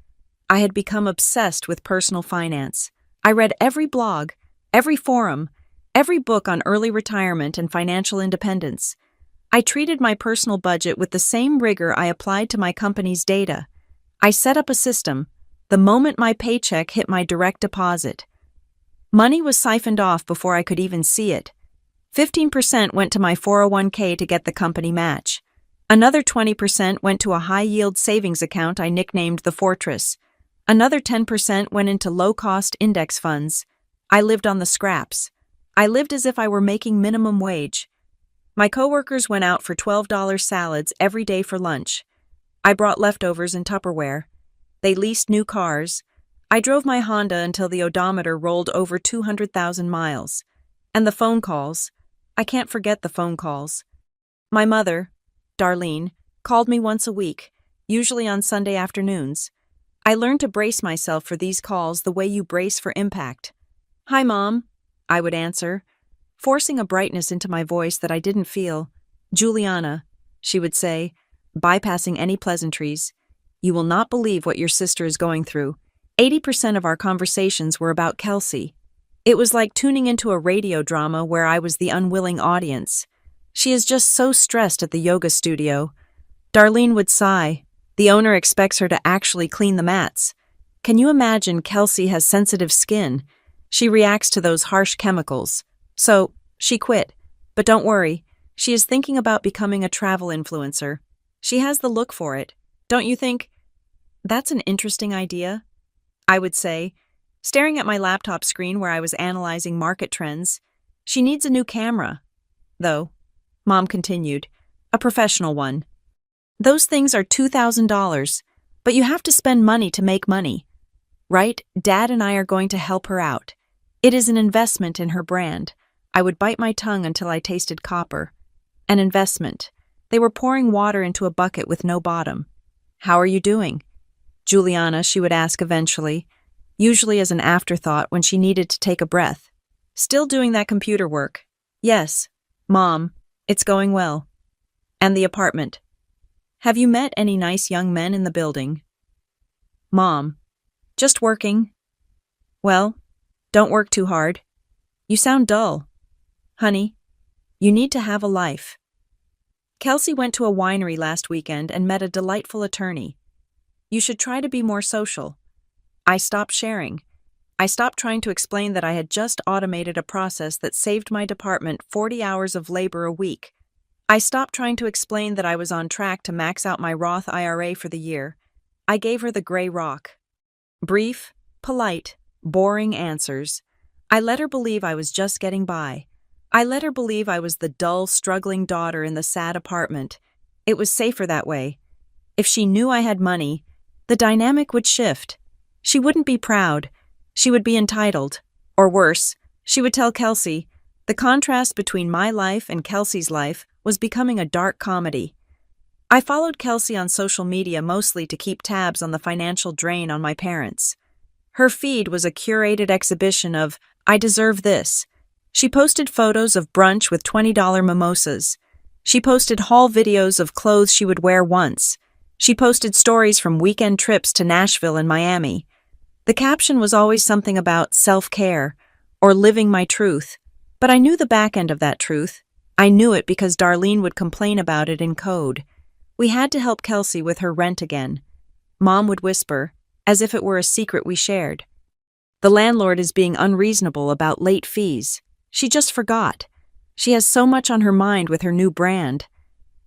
I had become obsessed with personal finance. I read every blog, every forum, every book on early retirement and financial independence. I treated my personal budget with the same rigor I applied to my company's data. I set up a system the moment my paycheck hit my direct deposit. Money was siphoned off before I could even see it. 15% went to my 401k to get the company match. Another 20% went to a high-yield savings account I nicknamed the Fortress. Another 10% went into low-cost index funds. I lived on the scraps. I lived as if I were making minimum wage. My coworkers went out for $12 salads every day for lunch. I brought leftovers in Tupperware. They leased new cars. I drove my Honda until the odometer rolled over 200,000 miles. And the phone calls. I can't forget the phone calls. My mother, Darlene, called me once a week, usually on Sunday afternoons. I learned to brace myself for these calls the way you brace for impact. "Hi, Mom," I would answer, forcing a brightness into my voice that I didn't feel. "Juliana," she would say, bypassing any pleasantries, "you will not believe what your sister is going through." 80% of our conversations were about Kelsey. It was like tuning into a radio drama where I was the unwilling audience. "She is just so stressed at the yoga studio." Darlene would sigh. "The owner expects her to actually clean the mats. Can you imagine Kelsey has sensitive skin? She reacts to those harsh chemicals. So, she quit. But don't worry, she is thinking about becoming a travel influencer. She has the look for it. Don't you think?" "That's an interesting idea," I would say, staring at my laptop screen where I was analyzing market trends. "She needs a new camera, though," Mom continued, "a professional one. Those things are $2,000, but you have to spend money to make money. Right? Dad and I are going to help her out. It is an investment in her brand." I would bite my tongue until I tasted copper. An investment. They were pouring water into a bucket with no bottom. "How are you doing, Juliana?" she would ask eventually, usually as an afterthought when she needed to take a breath. "Still doing that computer work?" "Yes, Mom, it's going well." "And the apartment? Have you met any nice young men in the building?" "Mom, just working." "Well, don't work too hard. You sound dull. Honey, you need to have a life." Kelsey went to a winery last weekend and met a delightful attorney. "You should try to be more social." I stopped sharing. I stopped trying to explain that I had just automated a process that saved my department 40 hours of labor a week. I stopped trying to explain that I was on track to max out my Roth IRA for the year. I gave her the gray rock. Brief, polite, boring answers. I let her believe I was just getting by. I let her believe I was the dull, struggling daughter in the sad apartment. It was safer that way. If she knew I had money, the dynamic would shift. She wouldn't be proud. She would be entitled. Or worse, she would tell Kelsey. The contrast between my life and Kelsey's life was becoming a dark comedy. I followed Kelsey on social media mostly to keep tabs on the financial drain on my parents. Her feed was a curated exhibition of, "I deserve this." She posted photos of brunch with $20 mimosas. She posted haul videos of clothes she would wear once. She posted stories from weekend trips to Nashville and Miami. The caption was always something about self-care or living my truth, but I knew the back end of that truth. I knew it because Darlene would complain about it in code. We had to help Kelsey with her rent again. Mom would whisper, as if it were a secret we shared. "The landlord is being unreasonable about late fees. She just forgot. She has so much on her mind with her new brand."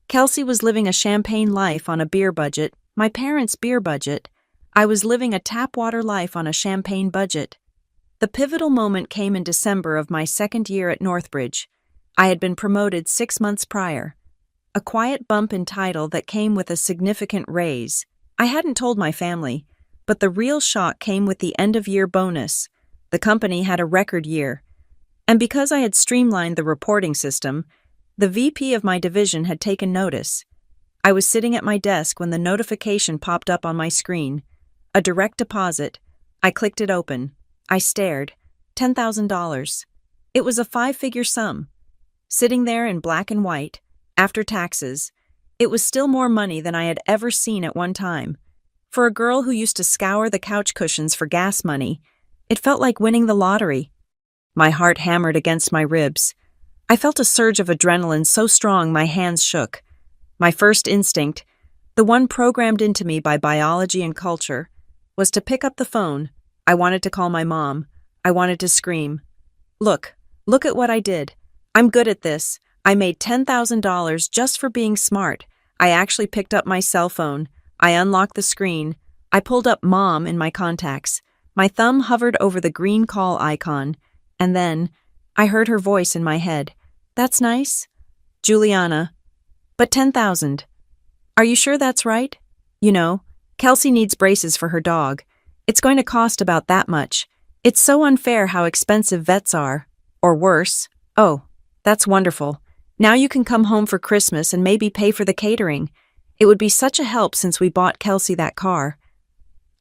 Kelsey was living a champagne life on a beer budget, my parents' beer budget. I was living a tap water life on a champagne budget. The pivotal moment came in December of my second year at Northbridge. I had been promoted 6 months prior. A quiet bump in title that came with a significant raise. I hadn't told my family, but the real shock came with the end-of-year bonus. The company had a record year. And because I had streamlined the reporting system, the VP of my division had taken notice. I was sitting at my desk when the notification popped up on my screen. A direct deposit. I clicked it open. I stared. $10,000. It was a five-figure sum. Sitting there in black and white, after taxes, it was still more money than I had ever seen at one time. For a girl who used to scour the couch cushions for gas money, it felt like winning the lottery. My heart hammered against my ribs. I felt a surge of adrenaline so strong my hands shook. My first instinct, the one programmed into me by biology and culture, was to pick up the phone. I wanted to call my mom. I wanted to scream. Look at what I did. I'm good at this. I made $10,000 just for being smart. I actually picked up my cell phone. I unlocked the screen. I pulled up Mom in my contacts. My thumb hovered over the green call icon. And then, I heard her voice in my head. That's nice. Juliana. But 10,000. Are you sure that's right? You know, Kelsey needs braces for her dog. It's going to cost about that much. It's so unfair how expensive vets are. Or worse. Oh, that's wonderful. Now you can come home for Christmas and maybe pay for the catering. It would be such a help since we bought Kelsey that car.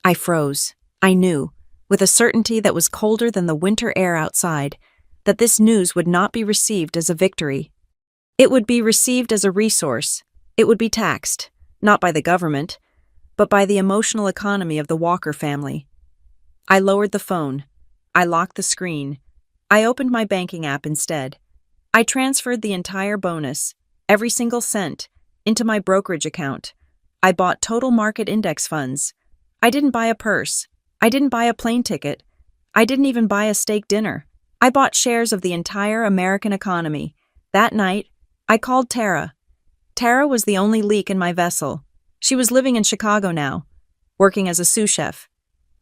I froze. I knew, with a certainty that was colder than the winter air outside, that this news would not be received as a victory. It would be received as a resource. It would be taxed, not by the government, but by the emotional economy of the Walker family. I lowered the phone. I locked the screen. I opened my banking app instead. I transferred the entire bonus, every single cent, into my brokerage account. I bought total market index funds. I didn't buy a purse. I didn't buy a plane ticket. I didn't even buy a steak dinner. I bought shares of the entire American economy. That night, I called Tara. Tara was the only leak in my vessel. She was living in Chicago now, working as a sous chef,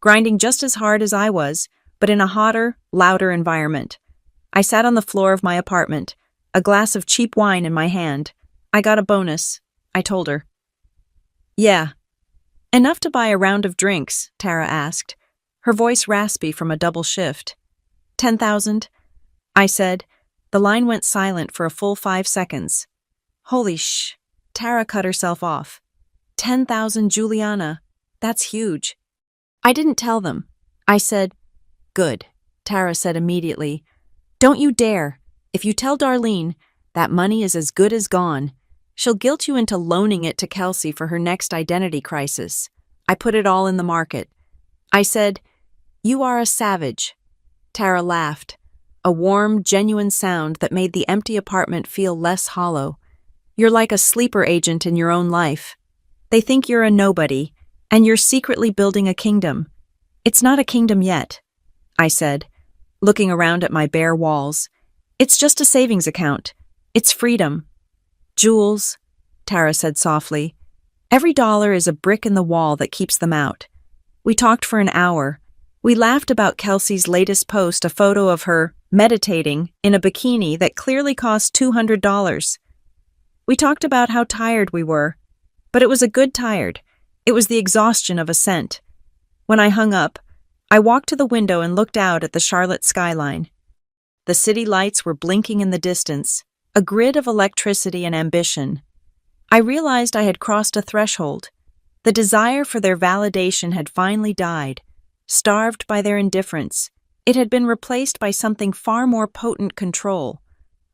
grinding just as hard as I was, but in a hotter, louder environment. I sat on the floor of my apartment, a glass of cheap wine in my hand. I got a bonus, I told her. Yeah. Enough to buy a round of drinks, Tara asked, her voice raspy from a double shift. 10,000? I said. The line went silent for a full 5 seconds. Holy sh! Tara cut herself off. 10,000, Juliana. That's huge. I didn't tell them. I said, good, Tara said immediately. Don't you dare. If you tell Darlene, that money is as good as gone. She'll guilt you into loaning it to Kelsey for her next identity crisis. I put it all in the market. I said, you are a savage. Tara laughed, a warm, genuine sound that made the empty apartment feel less hollow. You're like a sleeper agent in your own life. They think you're a nobody, and you're secretly building a kingdom. It's not a kingdom yet, I said, looking around at my bare walls. It's just a savings account. It's freedom. Jules, Tara said softly, every dollar is a brick in the wall that keeps them out. We talked for an hour. We laughed about Kelsey's latest post, a photo of her meditating in a bikini that clearly cost $200. We talked about how tired we were, but it was a good tired. It was the exhaustion of ascent. When I hung up, I walked to the window and looked out at the Charlotte skyline. The city lights were blinking in the distance, a grid of electricity and ambition. I realized I had crossed a threshold. The desire for their validation had finally died, starved by their indifference. It had been replaced by something far more potent: control.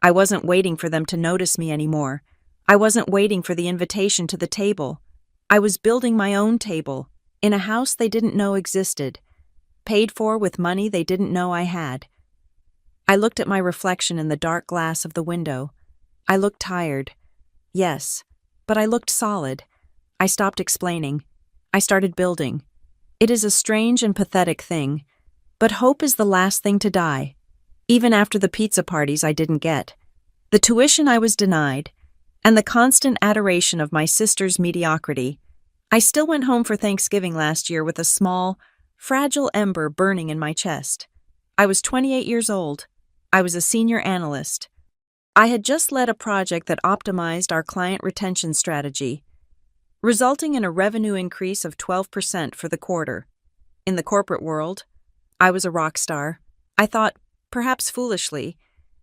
I wasn't waiting for them to notice me anymore. I wasn't waiting for the invitation to the table. I was building my own table, in a house they didn't know existed, paid for with money they didn't know I had. I looked at my reflection in the dark glass of the window. I looked tired. Yes, but I looked solid. I stopped explaining. I started building. It is a strange and pathetic thing, but hope is the last thing to die. Even after the pizza parties I didn't get, the tuition I was denied, and the constant adoration of my sister's mediocrity, I still went home for Thanksgiving last year with a small, fragile ember burning in my chest. I was 28 years old. I was a senior analyst. I had just led a project that optimized our client retention strategy, resulting in a revenue increase of 12% for the quarter. In the corporate world, I was a rock star. I thought, perhaps foolishly,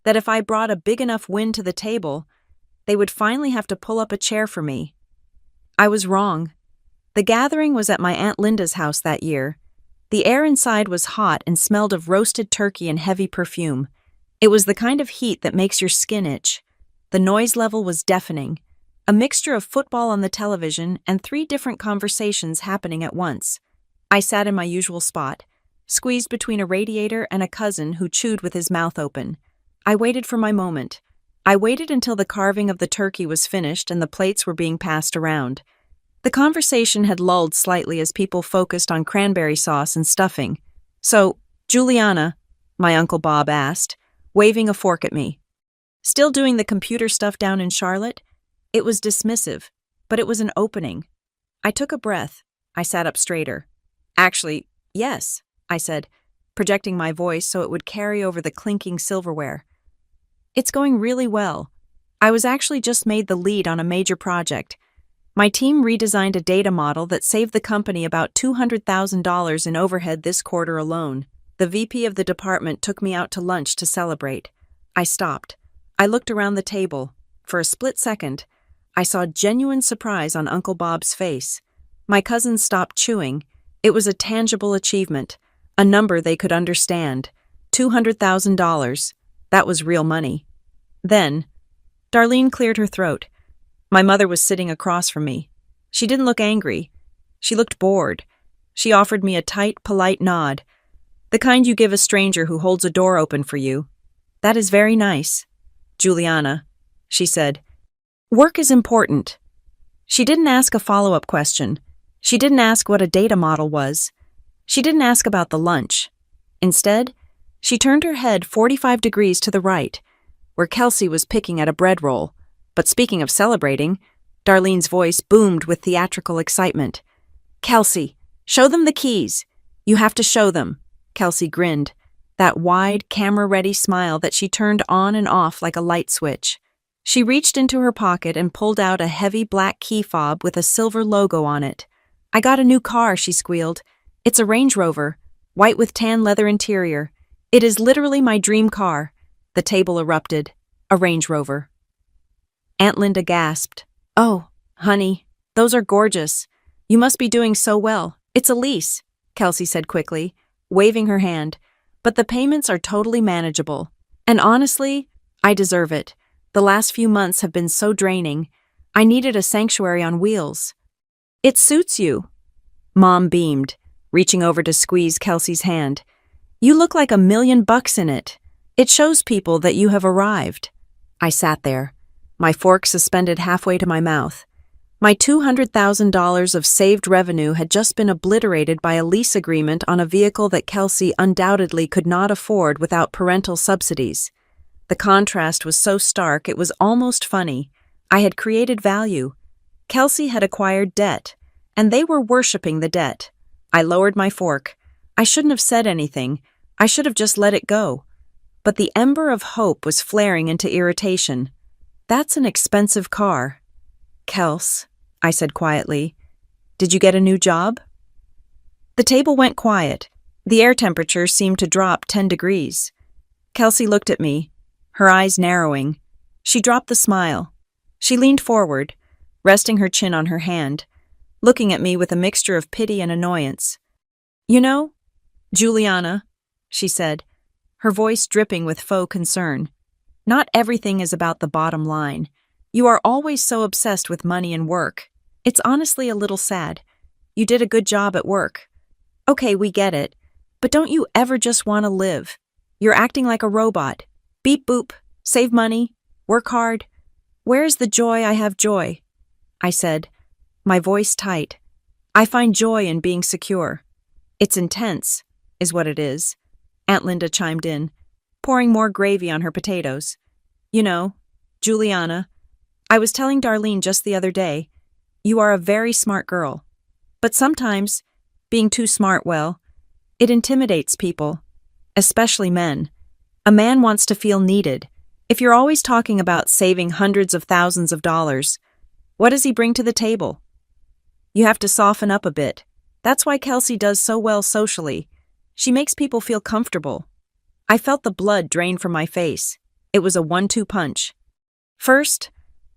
that if I brought a big enough win to the table, they would finally have to pull up a chair for me. I was wrong. The gathering was at my Aunt Linda's house that year. The air inside was hot and smelled of roasted turkey and heavy perfume. It was the kind of heat that makes your skin itch. The noise level was deafening. A mixture of football on the television and 3 different conversations happening at once. I sat in my usual spot, squeezed between a radiator and a cousin who chewed with his mouth open. I waited for my moment. I waited until the carving of the turkey was finished and the plates were being passed around. The conversation had lulled slightly as people focused on cranberry sauce and stuffing. "So, Juliana," my Uncle Bob asked, waving a fork at me. "Still doing the computer stuff down in Charlotte?" It was dismissive, but it was an opening. I took a breath. I sat up straighter. "Actually, yes," I said, projecting my voice so it would carry over the clinking silverware. "It's going really well. I was actually just made the lead on a major project. My team redesigned a data model that saved the company about $200,000 in overhead this quarter alone. The VP of the department took me out to lunch to celebrate." I stopped. I looked around the table. For a split second, I saw genuine surprise on Uncle Bob's face. My cousins stopped chewing. It was a tangible achievement, a number they could understand. $200,000. That was real money. Then, Darlene cleared her throat. My mother was sitting across from me. She didn't look angry. She looked bored. She offered me a tight, polite nod. The kind you give a stranger who holds a door open for you. "That is very nice, Juliana," she said. "Work is important." She didn't ask a follow-up question. She didn't ask what a data model was. She didn't ask about the lunch. Instead, she turned her head 45 degrees to the right, where Kelsey was picking at a bread roll. But speaking of celebrating, Darlene's voice boomed with theatrical excitement. "Kelsey, show them the keys. You have to show them." Kelsey grinned, that wide, camera-ready smile that she turned on and off like a light switch. She reached into her pocket and pulled out a heavy black key fob with a silver logo on it. "I got a new car," she squealed. "It's a Range Rover, white with tan leather interior. It is literally my dream car." The table erupted. A Range Rover. Aunt Linda gasped. "Oh, honey, those are gorgeous. You must be doing so well. It's a lease," Kelsey said quickly, waving her hand. "But the payments are totally manageable. And honestly, I deserve it. The last few months have been so draining. I needed a sanctuary on wheels." "It suits you." Mom beamed, reaching over to squeeze Kelsey's hand. "You look like $1,000,000 in it. It shows people that you have arrived." I sat there, my fork suspended halfway to my mouth. My $200,000 of saved revenue had just been obliterated by a lease agreement on a vehicle that Kelsey undoubtedly could not afford without parental subsidies. The contrast was so stark it was almost funny. I had created value. Kelsey had acquired debt, and they were worshipping the debt. I lowered my fork. I shouldn't have said anything. I should have just let it go. But the ember of hope was flaring into irritation. "That's an expensive car." "Kels," I said quietly, "did you get a new job?" The table went quiet. The air temperature seemed to drop 10 degrees. Kelsey looked at me, her eyes narrowing. She dropped the smile. She leaned forward, resting her chin on her hand, looking at me with a mixture of pity and annoyance. "You know, Juliana," she said, her voice dripping with faux concern, "not everything is about the bottom line. You are always so obsessed with money and work. It's honestly a little sad. You did a good job at work. Okay, we get it. But don't you ever just want to live? You're acting like a robot. Beep boop, save money, work hard. Where is the joy? I have joy," I said, my voice tight. "I find joy in being secure. It's intense, is what it is." Aunt Linda chimed in, pouring more gravy on her potatoes. "You know, Juliana, I was telling Darlene just the other day, you are a very smart girl. But sometimes, being too smart, well, it intimidates people, especially men. A man wants to feel needed. If you're always talking about saving hundreds of thousands of dollars, what does he bring to the table? You have to soften up a bit. That's why Kelsey does so well socially. She makes people feel comfortable." I felt the blood drain from my face. It was a 1-2 punch. First,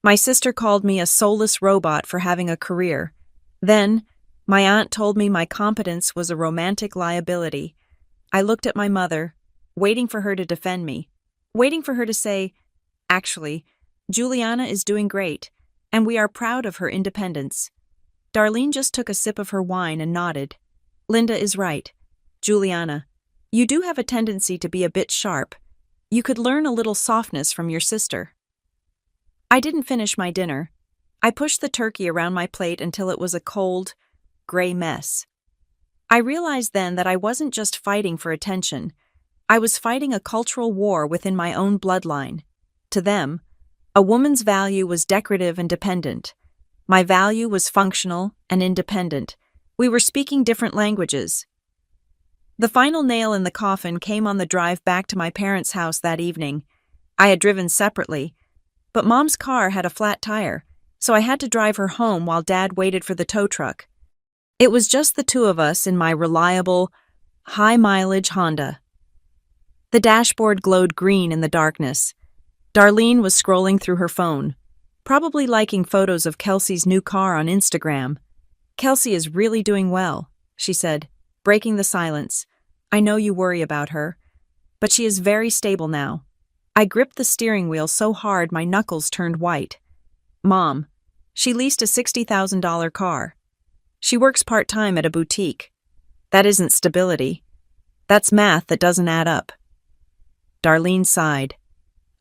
My sister called me a soulless robot for having a career. Then, my aunt told me my competence was a romantic liability. I looked at my mother, waiting for her to defend me, waiting for her to say, "Actually, Juliana is doing great, and we are proud of her independence." Darlene just took a sip of her wine and nodded. "Linda is right. Juliana, you do have a tendency to be a bit sharp. You could learn a little softness from your sister." I didn't finish my dinner. I pushed the turkey around my plate until it was a cold, gray mess. I realized then that I wasn't just fighting for attention. I was fighting a cultural war within my own bloodline. To them, a woman's value was decorative and dependent. My value was functional and independent. We were speaking different languages. The final nail in the coffin came on the drive back to my parents' house that evening. I had driven separately, but Mom's car had a flat tire, so I had to drive her home while Dad waited for the tow truck. It was just the two of us in my reliable, high-mileage Honda. The dashboard glowed green in the darkness. Darlene was scrolling through her phone, probably liking photos of Kelsey's new car on Instagram. "Kelsey is really doing well," she said, breaking the silence. "I know you worry about her, but she is very stable now." I gripped the steering wheel so hard my knuckles turned white. "Mom, she leased a $60,000 car. She works part-time at a boutique. That isn't stability. That's math that doesn't add up." Darlene sighed,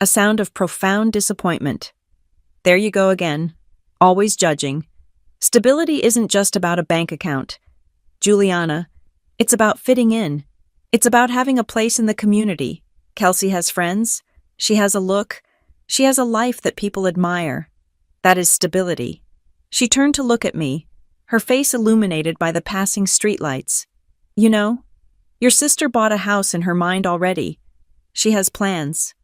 a sound of profound disappointment. "There you go again, always judging. Stability isn't just about a bank account. Juliana, it's about fitting in. It's about having a place in the community. Kelsey has friends. She has a look. She has a life that people admire. That is stability." She turned to look at me, her face illuminated by the passing streetlights. "You know, your sister bought a house in her mind already. She has plans.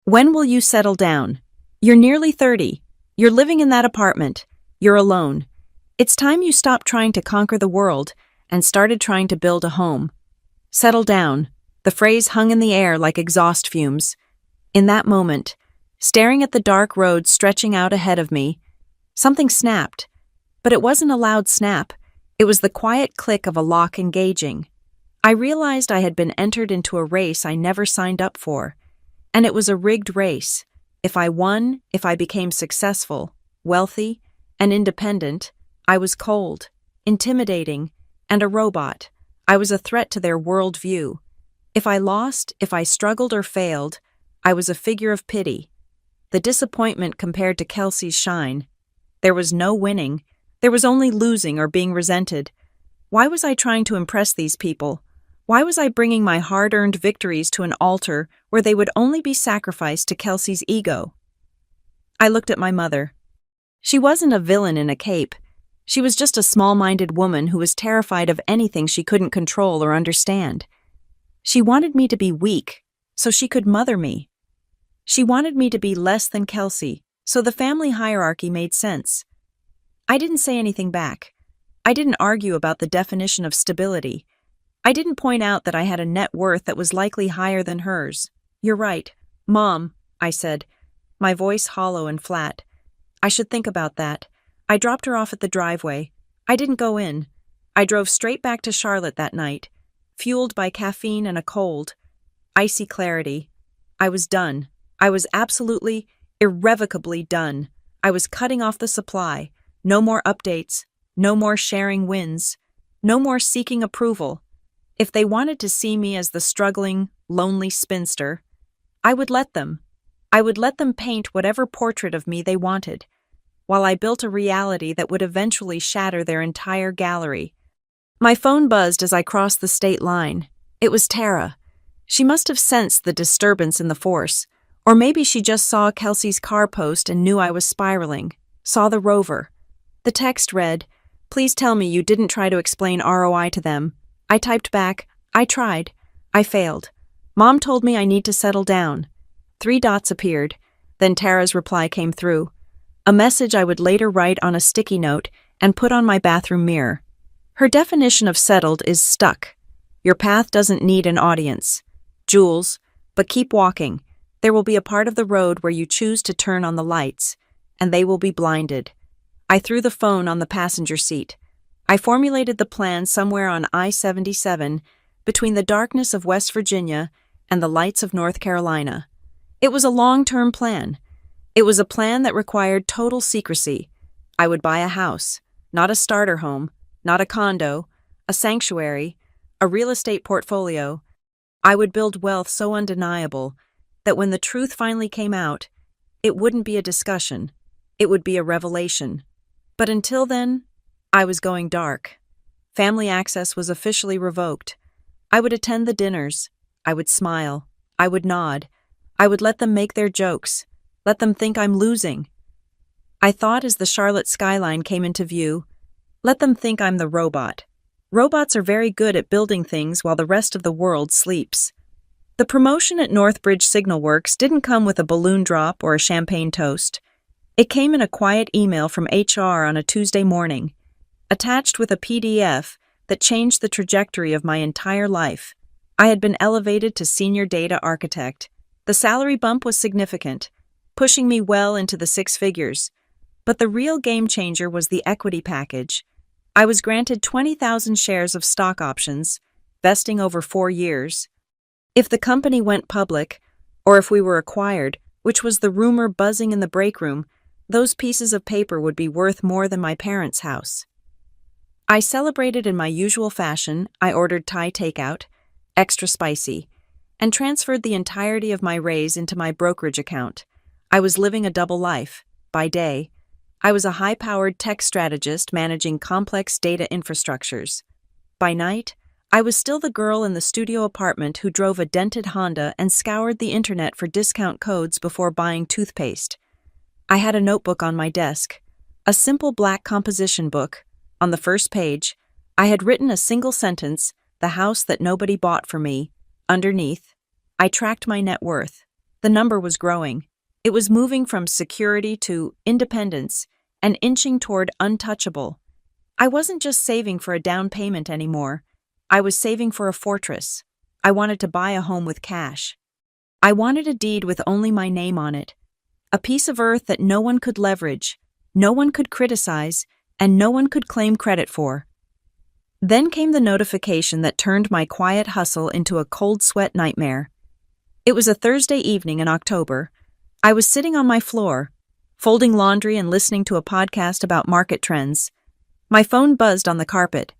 When will you settle down? You're nearly 30. You're living in that apartment. You're alone. It's time you stopped trying to conquer the world and started trying to build a home. Settle down." The phrase hung in the air like exhaust fumes. In that moment, staring at the dark road stretching out ahead of me, something snapped. But it wasn't a loud snap. It was the quiet click of a lock engaging. I realized I had been entered into a race I never signed up for. And it was a rigged race. If I won, if I became successful, wealthy, and independent, I was cold, intimidating, and a robot. I was a threat to their worldview. If I lost, if I struggled or failed, I was a figure of pity. The disappointment compared to Kelsey's shine. There was no winning. There was only losing or being resented. Why was I trying to impress these people? Why was I bringing my hard-earned victories to an altar where they would only be sacrificed to Kelsey's ego? I looked at my mother. She wasn't a villain in a cape. She was just a small-minded woman who was terrified of anything she couldn't control or understand. She wanted me to be weak, so she could mother me. She wanted me to be less than Kelsey, so the family hierarchy made sense. I didn't say anything back. I didn't argue about the definition of stability. I didn't point out that I had a net worth that was likely higher than hers. "You're right, Mom," I said, my voice hollow and flat. "I should think about that." I dropped her off at the driveway. I didn't go in. I drove straight back to Charlotte that night, fueled by caffeine and a cold, icy clarity. I was done. I was absolutely, irrevocably done. I was cutting off the supply. No more updates. No more sharing wins. No more seeking approval. If they wanted to see me as the struggling, lonely spinster, I would let them. I would let them paint whatever portrait of me they wanted, while I built a reality that would eventually shatter their entire gallery. My phone buzzed as I crossed the state line. It was Tara. She must have sensed the disturbance in the force, or maybe she just saw Kelsey's car post and knew I was spiraling, saw the rover. The text read, "Please tell me you didn't try to explain ROI to them." I typed back, "I tried. I failed. Mom told me I need to settle down." 3 dots appeared. Then Tara's reply came through. A message I would later write on a sticky note and put on my bathroom mirror. Her definition of settled is stuck. Your path doesn't need an audience. Jules, but keep walking. There will be a part of the road where you choose to turn on the lights, and they will be blinded. I threw the phone on the passenger seat. I formulated the plan somewhere on I-77 between the darkness of West Virginia and the lights of North Carolina. It was a long-term plan. It was a plan that required total secrecy. I would buy a house, not a starter home, not a condo, a sanctuary, a real estate portfolio. I would build wealth so undeniable that when the truth finally came out, it wouldn't be a discussion. It would be a revelation. But until then, I was going dark. Family access was officially revoked. I would attend the dinners. I would smile. I would nod. I would let them make their jokes. Let them think I'm losing. I thought as the Charlotte skyline came into view, let them think I'm the robot. Robots are very good at building things while the rest of the world sleeps. The promotion at Northbridge Signal Works didn't come with a balloon drop or a champagne toast. It came in a quiet email from HR on a Tuesday morning, attached with a PDF that changed the trajectory of my entire life. I had been elevated to senior data architect. The salary bump was significant, pushing me well into the six figures. But the real game changer was the equity package. I was granted 20,000 shares of stock options, vesting over 4 years. If the company went public, or if we were acquired, which was the rumor buzzing in the break room, those pieces of paper would be worth more than my parents' house. I celebrated in my usual fashion. I ordered Thai takeout, extra spicy, and transferred the entirety of my raise into my brokerage account. I was living a double life. By day, I was a high-powered tech strategist managing complex data infrastructures. By night, I was still the girl in the studio apartment who drove a dented Honda and scoured the internet for discount codes before buying toothpaste. I had a notebook on my desk, a simple black composition book. On the first page, I had written a single sentence, "The house that nobody bought for me." Underneath, I tracked my net worth. The number was growing. It was moving from security to independence and inching toward untouchable. I wasn't just saving for a down payment anymore. I was saving for a fortress. I wanted to buy a home with cash. I wanted a deed with only my name on it. A piece of earth that no one could leverage, no one could criticize, and no one could claim credit for. Then came the notification that turned my quiet hustle into a cold sweat nightmare. It was a Thursday evening in October. I was sitting on my floor, folding laundry and listening to a podcast about market trends. My phone buzzed on the carpet.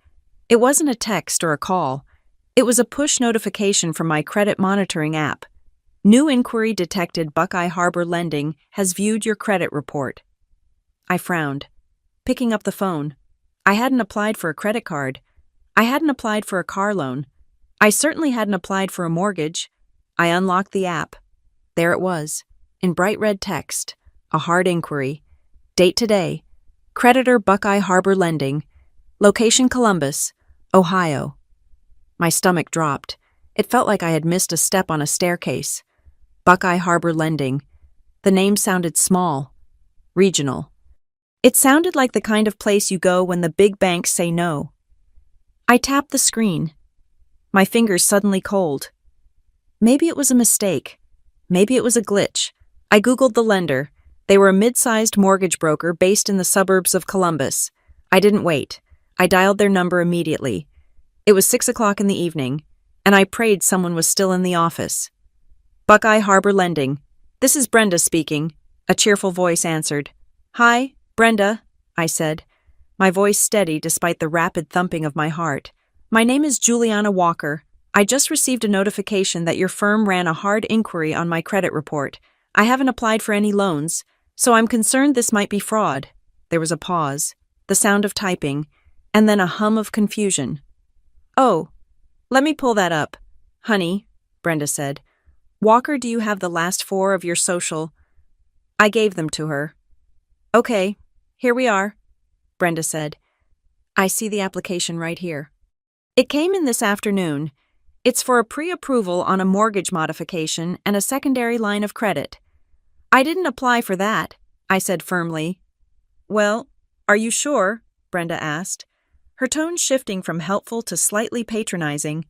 It wasn't a text or a call. It was a push notification from my credit monitoring app. New inquiry detected. Buckeye Harbor Lending has viewed your credit report. I frowned, picking up the phone. I hadn't applied for a credit card. I hadn't applied for a car loan. I certainly hadn't applied for a mortgage. I unlocked the app. There it was, in bright red text, a hard inquiry. Date today. Creditor Buckeye Harbor Lending. Location Columbus, Ohio. My stomach dropped. It felt like I had missed a step on a staircase. Buckeye Harbor Lending. The name sounded small, regional. It sounded like the kind of place you go when the big banks say no. I tapped the screen. My fingers suddenly cold. Maybe it was a mistake. Maybe it was a glitch. I Googled the lender. They were a mid-sized mortgage broker based in the suburbs of Columbus. I didn't wait. I dialed their number immediately. It was 6 o'clock in the evening, and I prayed someone was still in the office. Buckeye Harbor Lending. This is Brenda speaking, a cheerful voice answered. Hi, Brenda, I said, my voice steady despite the rapid thumping of my heart. My name is Juliana Walker. I just received a notification that your firm ran a hard inquiry on my credit report. I haven't applied for any loans, so I'm concerned this might be fraud. There was a pause, the sound of typing, and then a hum of confusion. Oh, let me pull that up. Honey, Brenda said. Walker, do you have the last 4 of your social? I gave them to her. Okay, here we are, Brenda said. I see the application right here. It came in this afternoon. It's for a pre-approval on a mortgage modification and a secondary line of credit. I didn't apply for that, I said firmly. Well, are you sure? Brenda asked, her tone shifting from helpful to slightly patronizing.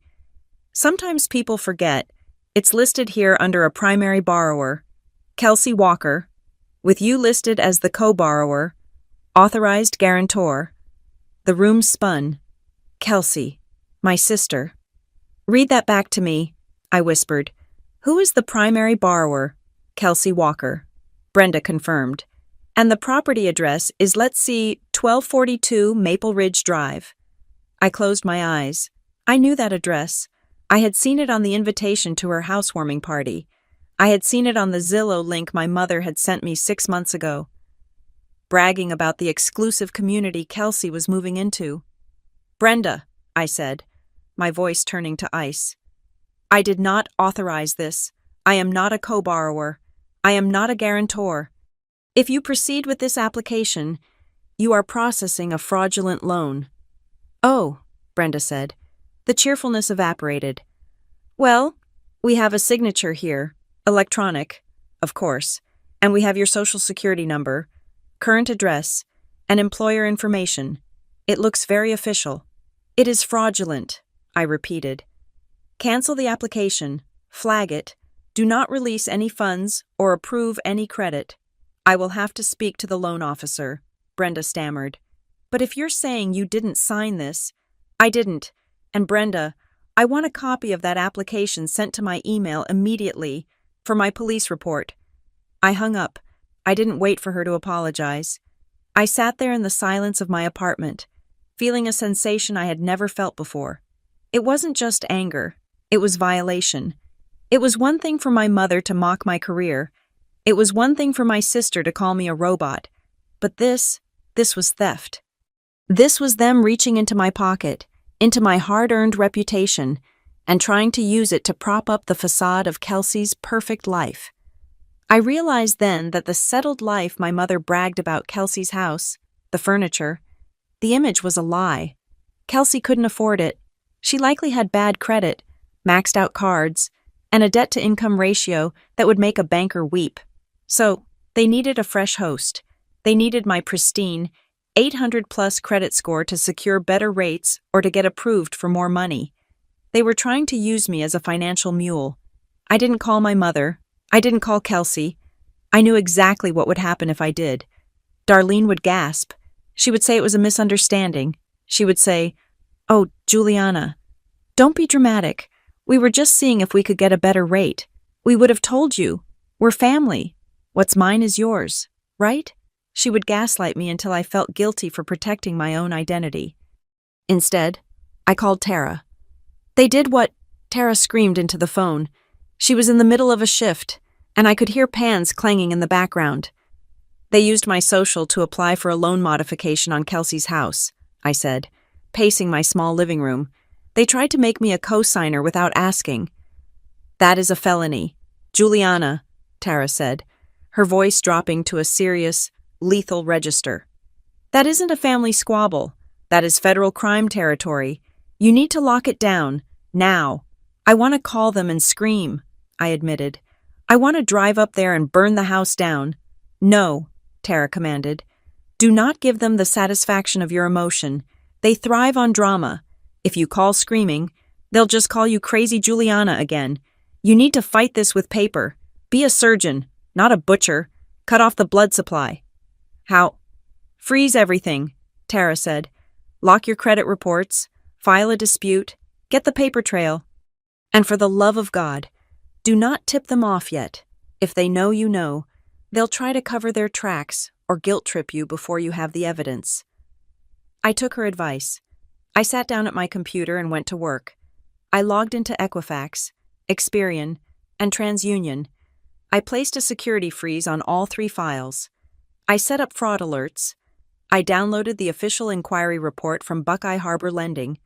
Sometimes people forget. It's listed here under a primary borrower, Kelsey Walker. with you listed as the co-borrower, authorized guarantor. The room spun. Kelsey, my sister. Read that back to me, I whispered. Who is the primary borrower? Kelsey Walker. Brenda confirmed. And the property address is, let's see, 1242 Maple Ridge Drive. I closed my eyes. I knew that address. I had seen it on the invitation to her housewarming party. I had seen it on the Zillow link my mother had sent me 6 months ago, bragging about the exclusive community Kelsey was moving into. Brenda, I said, my voice turning to ice. I did not authorize this. I am not a co-borrower. I am not a guarantor. If you proceed with this application, you are processing a fraudulent loan. Oh, Brenda said. The cheerfulness evaporated. Well, we have a signature here, electronic, of course, and we have your social security number, current address, and employer information. It looks very official. It is fraudulent, I repeated. Cancel the application, flag it, do not release any funds or approve any credit. I will have to speak to the loan officer, Brenda stammered. But if you're saying you didn't sign this, I didn't. And Brenda, I want a copy of that application sent to my email immediately for my police report. I hung up. I didn't wait for her to apologize. I sat there in the silence of my apartment, feeling a sensation I had never felt before. It wasn't just anger. It was violation. It was one thing for my mother to mock my career. It was one thing for my sister to call me a robot. But this was theft. This was them reaching into my pocket, into my hard-earned reputation, and trying to use it to prop up the facade of Kelsey's perfect life. I realized then that the settled life my mother bragged about Kelsey's house, the furniture, the image was a lie. Kelsey couldn't afford it. She likely had bad credit, maxed out cards, and a debt-to-income ratio that would make a banker weep. So, they needed a fresh host. They needed my pristine, 800-plus credit score to secure better rates or to get approved for more money. They were trying to use me as a financial mule. I didn't call my mother. I didn't call Kelsey. I knew exactly what would happen if I did. Darlene would gasp. She would say it was a misunderstanding. She would say, "Oh, Juliana, don't be dramatic. We were just seeing if we could get a better rate. We would have told you. We're family. What's mine is yours, right?" She would gaslight me until I felt guilty for protecting my own identity. Instead, I called Tara. They did what? Tara screamed into the phone. She was in the middle of a shift, and I could hear pans clanging in the background. They used my social to apply for a loan modification on Kelsey's house, I said, pacing my small living room. They tried to make me a co-signer without asking. That is a felony. Juliana, Tara said, her voice dropping to a serious, lethal register. That isn't a family squabble. That is federal crime territory. You need to lock it down, now. I want to call them and scream, I admitted. I want to drive up there and burn the house down. No, Tara commanded. Do not give them the satisfaction of your emotion. They thrive on drama. If you call screaming, they'll just call you crazy Juliana again. You need to fight this with paper. Be a surgeon, not a butcher. Cut off the blood supply. How? Freeze everything, Tara said. Lock your credit reports, file a dispute, get the paper trail. And for the love of God, do not tip them off yet. If they know you know, they'll try to cover their tracks or guilt trip you before you have the evidence. I took her advice. I sat down at my computer and went to work. I logged into Equifax, Experian, and TransUnion. I placed a security freeze on all 3 files. I set up fraud alerts. I downloaded the official inquiry report from Buckeye Harbor Lending.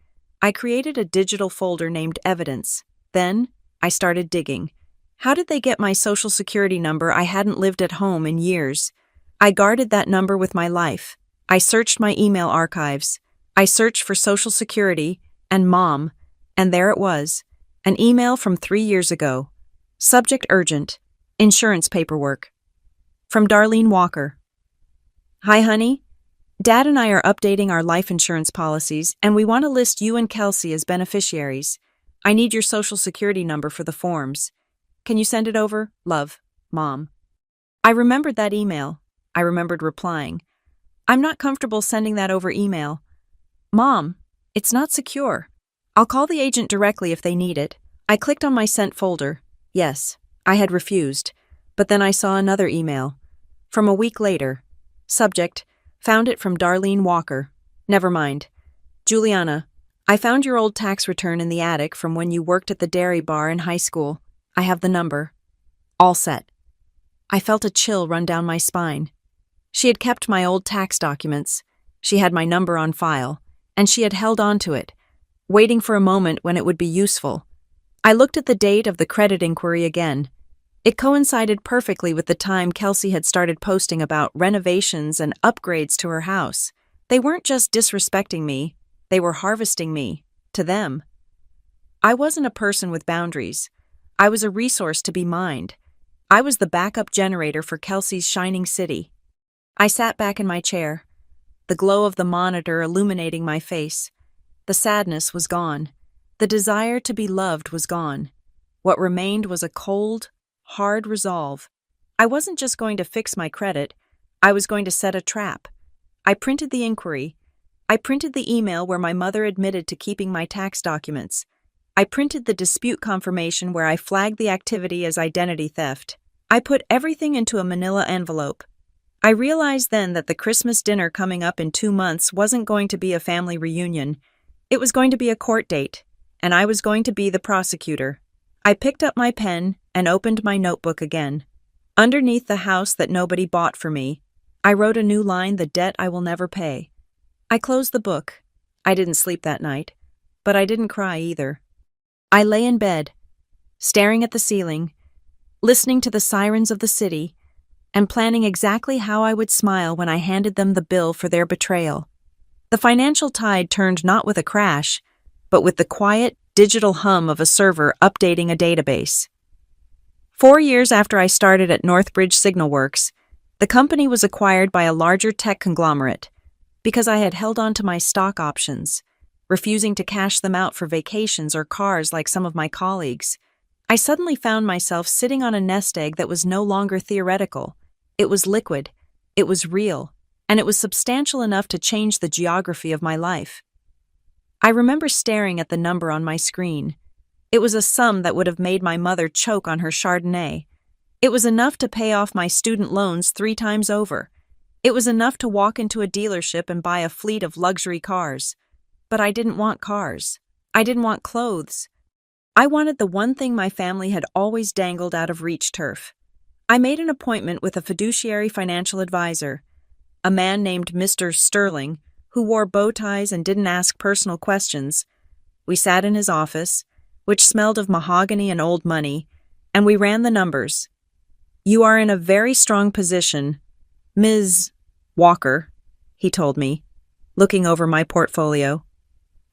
I created a digital folder named Evidence. Then, I started digging. How did they get my social security number? I hadn't lived at home in years. I guarded that number with my life. I searched my email archives. I searched for Social Security and Mom, and there it was, an email from 3 years ago. Subject urgent. Insurance paperwork. From Darlene Walker. Hi, honey. Dad and I are updating our life insurance policies, and we want to list you and Kelsey as beneficiaries. I need your social security number for the forms. Can you send it over? Love, Mom. I remembered that email. I remembered replying. I'm not comfortable sending that over email. Mom, it's not secure. I'll call the agent directly if they need it. I clicked on my sent folder. Yes, I had refused. But then I saw another email. From a week later. Subject, found it from Darlene Walker. Never mind. Juliana, I found your old tax return in the attic from when you worked at the dairy bar in high school. I have the number. All set. I felt a chill run down my spine. She had kept my old tax documents. She had my number on file, and she had held on to it, waiting for a moment when it would be useful. I looked at the date of the credit inquiry again. It coincided perfectly with the time Kelsey had started posting about renovations and upgrades to her house. They weren't just disrespecting me, they were harvesting me, to them. I wasn't a person with boundaries. I was a resource to be mined. I was the backup generator for Kelsey's shining city. I sat back in my chair, the glow of the monitor illuminating my face. The sadness was gone. The desire to be loved was gone. What remained was a cold, hard resolve. I wasn't just going to fix my credit, I was going to set a trap. I printed the inquiry. I printed the email where my mother admitted to keeping my tax documents. I printed the dispute confirmation where I flagged the activity as identity theft. I put everything into a manila envelope. I realized then that the Christmas dinner coming up in 2 months wasn't going to be a family reunion. It was going to be a court date, and I was going to be the prosecutor. I picked up my pen and opened my notebook again. Underneath the house that nobody bought for me, I wrote a new line, the debt I will never pay. I closed the book. I didn't sleep that night, but I didn't cry either. I lay in bed, staring at the ceiling, listening to the sirens of the city, and planning exactly how I would smile when I handed them the bill for their betrayal. The financial tide turned not with a crash, but with the quiet, digital hum of a server updating a database. 4 years after I started at Northbridge Signal Works, the company was acquired by a larger tech conglomerate because I had held on to my stock options, refusing to cash them out for vacations or cars like some of my colleagues. I suddenly found myself sitting on a nest egg that was no longer theoretical. It was liquid, it was real, and it was substantial enough to change the geography of my life. I remember staring at the number on my screen. It was a sum that would have made my mother choke on her Chardonnay. It was enough to pay off my student loans 3 times over. It was enough to walk into a dealership and buy a fleet of luxury cars. But I didn't want cars. I didn't want clothes. I wanted the one thing my family had always dangled out of reach: turf. I made an appointment with a fiduciary financial advisor, a man named Mr. Sterling, who wore bow ties and didn't ask personal questions. We sat in his office, which smelled of mahogany and old money, and we ran the numbers. "You are in a very strong position, Ms. Walker," he told me, looking over my portfolio.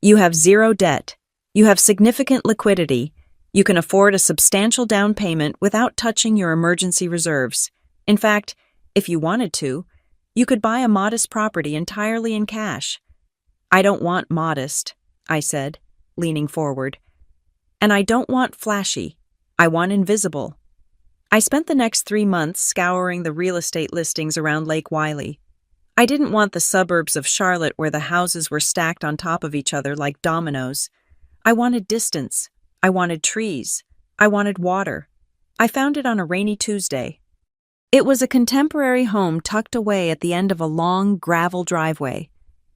"You have 0 debt. You have significant liquidity. You can afford a substantial down payment without touching your emergency reserves. In fact, if you wanted to, you could buy a modest property entirely in cash." "I don't want modest," I said, leaning forward. "And I don't want flashy. I want invisible." I spent the next 3 months scouring the real estate listings around Lake Wylie. I didn't want the suburbs of Charlotte where the houses were stacked on top of each other like dominoes. I wanted distance. I wanted trees. I wanted water. I found it on a rainy Tuesday. It was a contemporary home tucked away at the end of a long gravel driveway.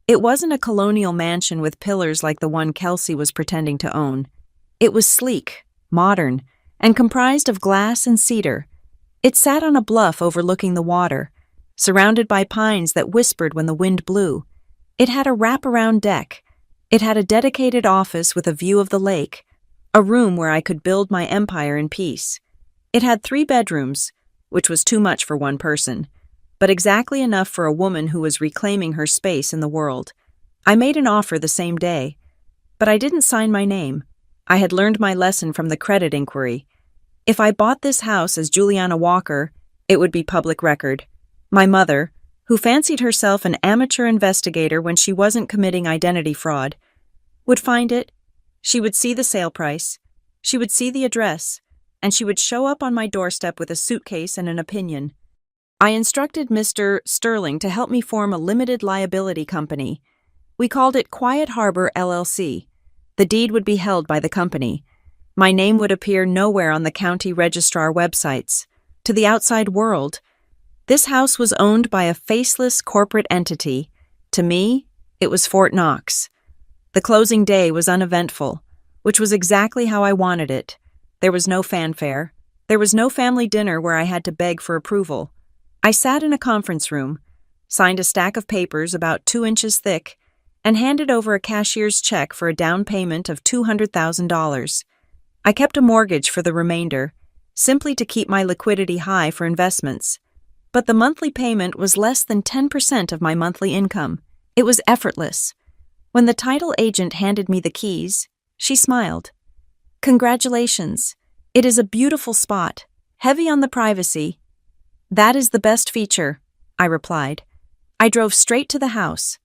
It wasn't a colonial mansion with pillars like the one Kelsey was pretending to own. It was sleek, modern, and comprised of glass and cedar. It sat on a bluff overlooking the water, surrounded by pines that whispered when the wind blew. It had a wraparound deck. It had a dedicated office with a view of the lake, a room where I could build my empire in peace. It had 3 bedrooms, which was too much for one person, but exactly enough for a woman who was reclaiming her space in the world. I made an offer the same day, but I didn't sign my name. I had learned my lesson from the credit inquiry. If I bought this house as Juliana Walker, it would be public record. My mother, who fancied herself an amateur investigator when she wasn't committing identity fraud, would find it. She would see the sale price. She would see the address, and she would show up on my doorstep with a suitcase and an opinion. I instructed Mr. Sterling to help me form a limited liability company. We called it Quiet Harbor LLC. The deed would be held by the company. My name would appear nowhere on the county registrar websites. To the outside world, this house was owned by a faceless corporate entity. To me, it was Fort Knox. The closing day was uneventful, which was exactly how I wanted it. There was no fanfare. There was no family dinner where I had to beg for approval. I sat in a conference room, signed a stack of papers about 2 inches thick, and handed over a cashier's check for a down payment of $200,000. I kept a mortgage for the remainder, simply to keep my liquidity high for investments. But the monthly payment was less than 10% of my monthly income. It was effortless. When the title agent handed me the keys, she smiled. "Congratulations. It is a beautiful spot, heavy on the privacy." "That is the best feature," I replied. I drove straight to the house.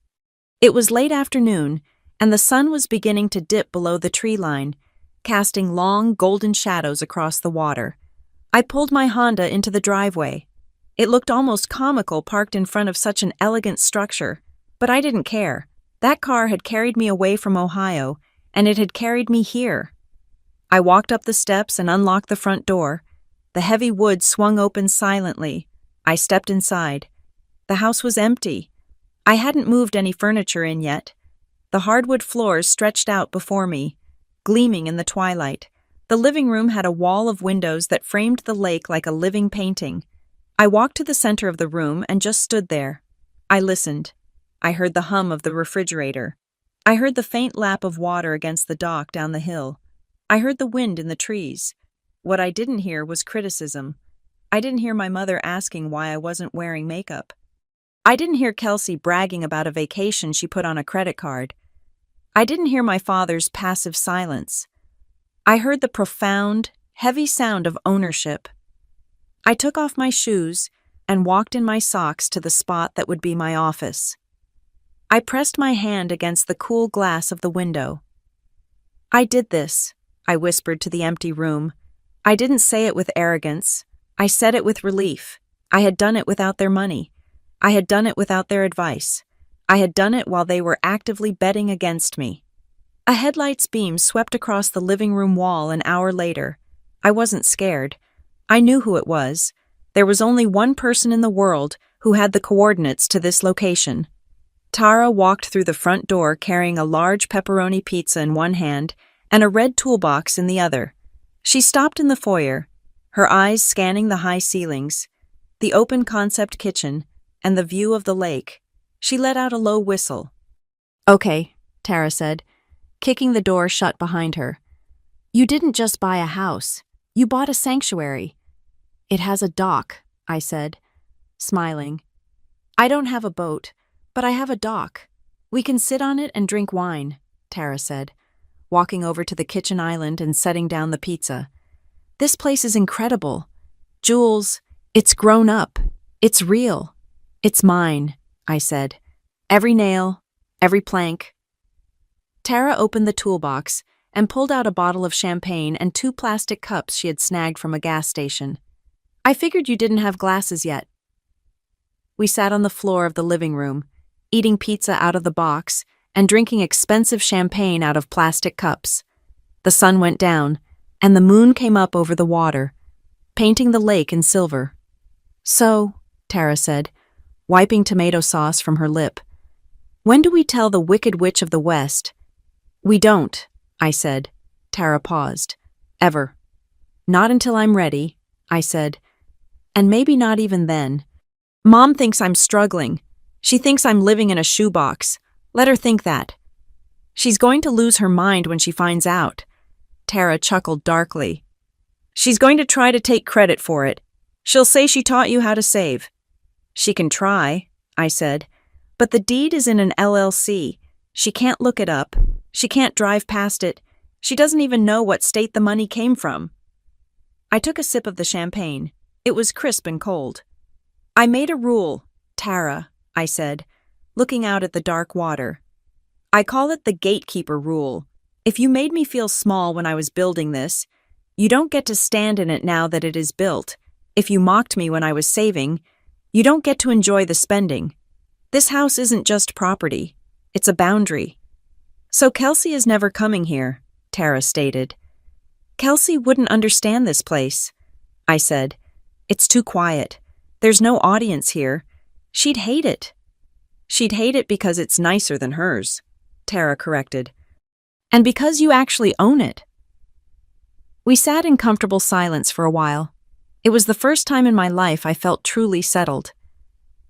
It was late afternoon, and the sun was beginning to dip below the tree line, casting long, golden shadows across the water. I pulled my Honda into the driveway. It looked almost comical parked in front of such an elegant structure, but I didn't care. That car had carried me away from Ohio, and it had carried me here. I walked up the steps and unlocked the front door. The heavy wood swung open silently. I stepped inside. The house was empty. I hadn't moved any furniture in yet. The hardwood floors stretched out before me, gleaming in the twilight. The living room had a wall of windows that framed the lake like a living painting. I walked to the center of the room and just stood there. I listened. I heard the hum of the refrigerator. I heard the faint lap of water against the dock down the hill. I heard the wind in the trees. What I didn't hear was criticism. I didn't hear my mother asking why I wasn't wearing makeup. I didn't hear Kelsey bragging about a vacation she put on a credit card. I didn't hear my father's passive silence. I heard the profound, heavy sound of ownership. I took off my shoes and walked in my socks to the spot that would be my office. I pressed my hand against the cool glass of the window. "I did this," I whispered to the empty room. I didn't say it with arrogance. I said it with relief. I had done it without their money. I had done it without their advice. I had done it while they were actively betting against me. A headlight's beam swept across the living room wall an hour later. I wasn't scared. I knew who it was. There was only one person in the world who had the coordinates to this location. Tara walked through the front door carrying a large pepperoni pizza in one hand and a red toolbox in the other. She stopped in the foyer, her eyes scanning the high ceilings, the open concept kitchen, and the view of the lake. She let out a low whistle. "Okay," Tara said, kicking the door shut behind her. "You didn't just buy a house. You bought a sanctuary." "It has a dock," I said, smiling. "I don't have a boat, but I have a dock. We can sit on it and drink wine," Tara said, walking over to the kitchen island and setting down the pizza. "This place is incredible. Jules, it's grown up. It's real. It's mine," I said. "Every nail, every plank." Tara opened the toolbox and pulled out a bottle of champagne and 2 plastic cups she had snagged from a gas station. "I figured you didn't have glasses yet." We sat on the floor of the living room, eating pizza out of the box and drinking expensive champagne out of plastic cups. The sun went down, and the moon came up over the water, painting the lake in silver. "So," Tara said, wiping tomato sauce from her lip, "when do we tell the Wicked Witch of the West?" "We don't," I said. Tara paused. "Ever." "Not until I'm ready," I said. "And maybe not even then. Mom thinks I'm struggling. She thinks I'm living in a shoebox. Let her think that. She's going to lose her mind when she finds out." Tara chuckled darkly. "She's going to try to take credit for it. She'll say she taught you how to save." "She can try," I said, "but the deed is in an LLC. She can't look it up. She can't drive past it. She doesn't even know what state the money came from." I took a sip of the champagne. It was crisp and cold. "I made a rule, Tara," I said, looking out at the dark water. "I call it the gatekeeper rule. If you made me feel small when I was building this, you don't get to stand in it now that it is built. If you mocked me when I was saving, You don't get to enjoy the spending. This house isn't just property. It's a boundary. So Kelsey is never coming here, Tara stated. Kelsey wouldn't understand this place, I said. It's too quiet. There's no audience here. She'd hate it. She'd hate it because it's nicer than hers, Tara corrected. And because you actually own it. We sat in comfortable silence for a while. It was the first time in my life I felt truly settled.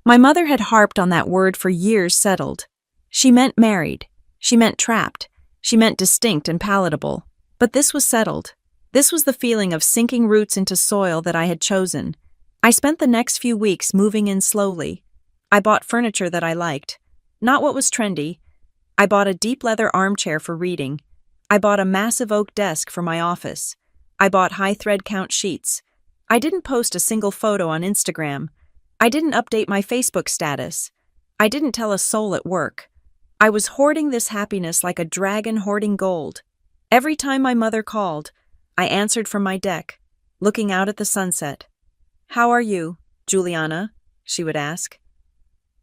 My mother had harped on that word for years, settled. She meant married. She meant trapped. She meant distinct and palatable. But this was settled. This was the feeling of sinking roots into soil that I had chosen. I spent the next few weeks moving in slowly. I bought furniture that I liked, not what was trendy. I bought a deep leather armchair for reading. I bought a massive oak desk for my office. I bought high thread count sheets. I didn't post a single photo on Instagram. I didn't update my Facebook status. I didn't tell a soul at work. I was hoarding this happiness like a dragon hoarding gold. Every time my mother called, I answered from my deck, looking out at the sunset. "How are you, Juliana?" she would ask.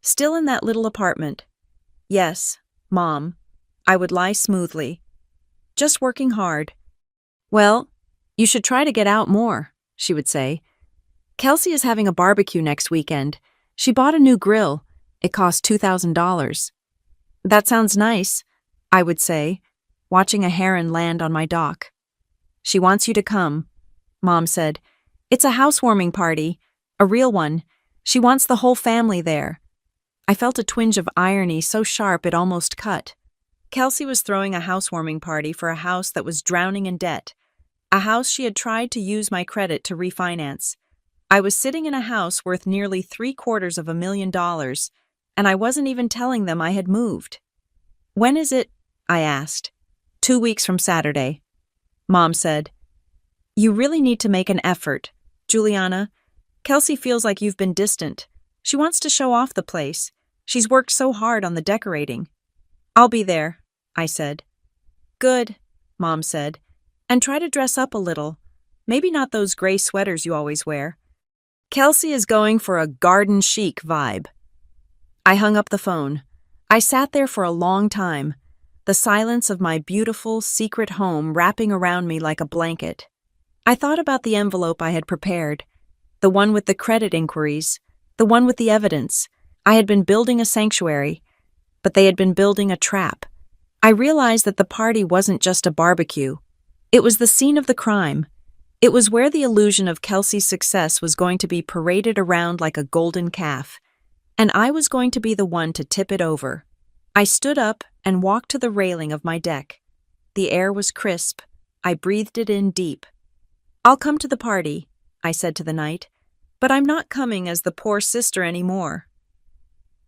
Still in that little apartment. "Yes, Mom," I would lie smoothly. "Just working hard." "Well, you should try to get out more," she would say. "Kelsey is having a barbecue next weekend. She bought a new grill. It cost $2,000. "That sounds nice," I would say, watching a heron land on my dock. "She wants you to come," Mom said. "It's a housewarming party, a real one. She wants the whole family there." I felt a twinge of irony so sharp it almost cut. Kelsey was throwing a housewarming party for a house that was drowning in debt, a house she had tried to use my credit to refinance. I was sitting in a house worth nearly $750,000, and I wasn't even telling them I had moved. "When is it?" I asked. 2 weeks from Saturday. Mom said, "You really need to make an effort, Juliana. Kelsey feels like you've been distant. She wants to show off the place. She's worked so hard on the decorating." "I'll be there," I said. "Good," Mom said. "And try to dress up a little. Maybe not those gray sweaters you always wear. Kelsey is going for a garden chic vibe." I hung up the phone. I sat there for a long time, the silence of my beautiful, secret home wrapping around me like a blanket. I thought about the envelope I had prepared, the one with the credit inquiries, the one with the evidence. I had been building a sanctuary, but they had been building a trap. I realized that the party wasn't just a barbecue. It was the scene of the crime. It was where the illusion of Kelsey's success was going to be paraded around like a golden calf, and I was going to be the one to tip it over. I stood up and walked to the railing of my deck. The air was crisp. I breathed it in deep. "I'll come to the party," I said to the night, "but I'm not coming as the poor sister anymore."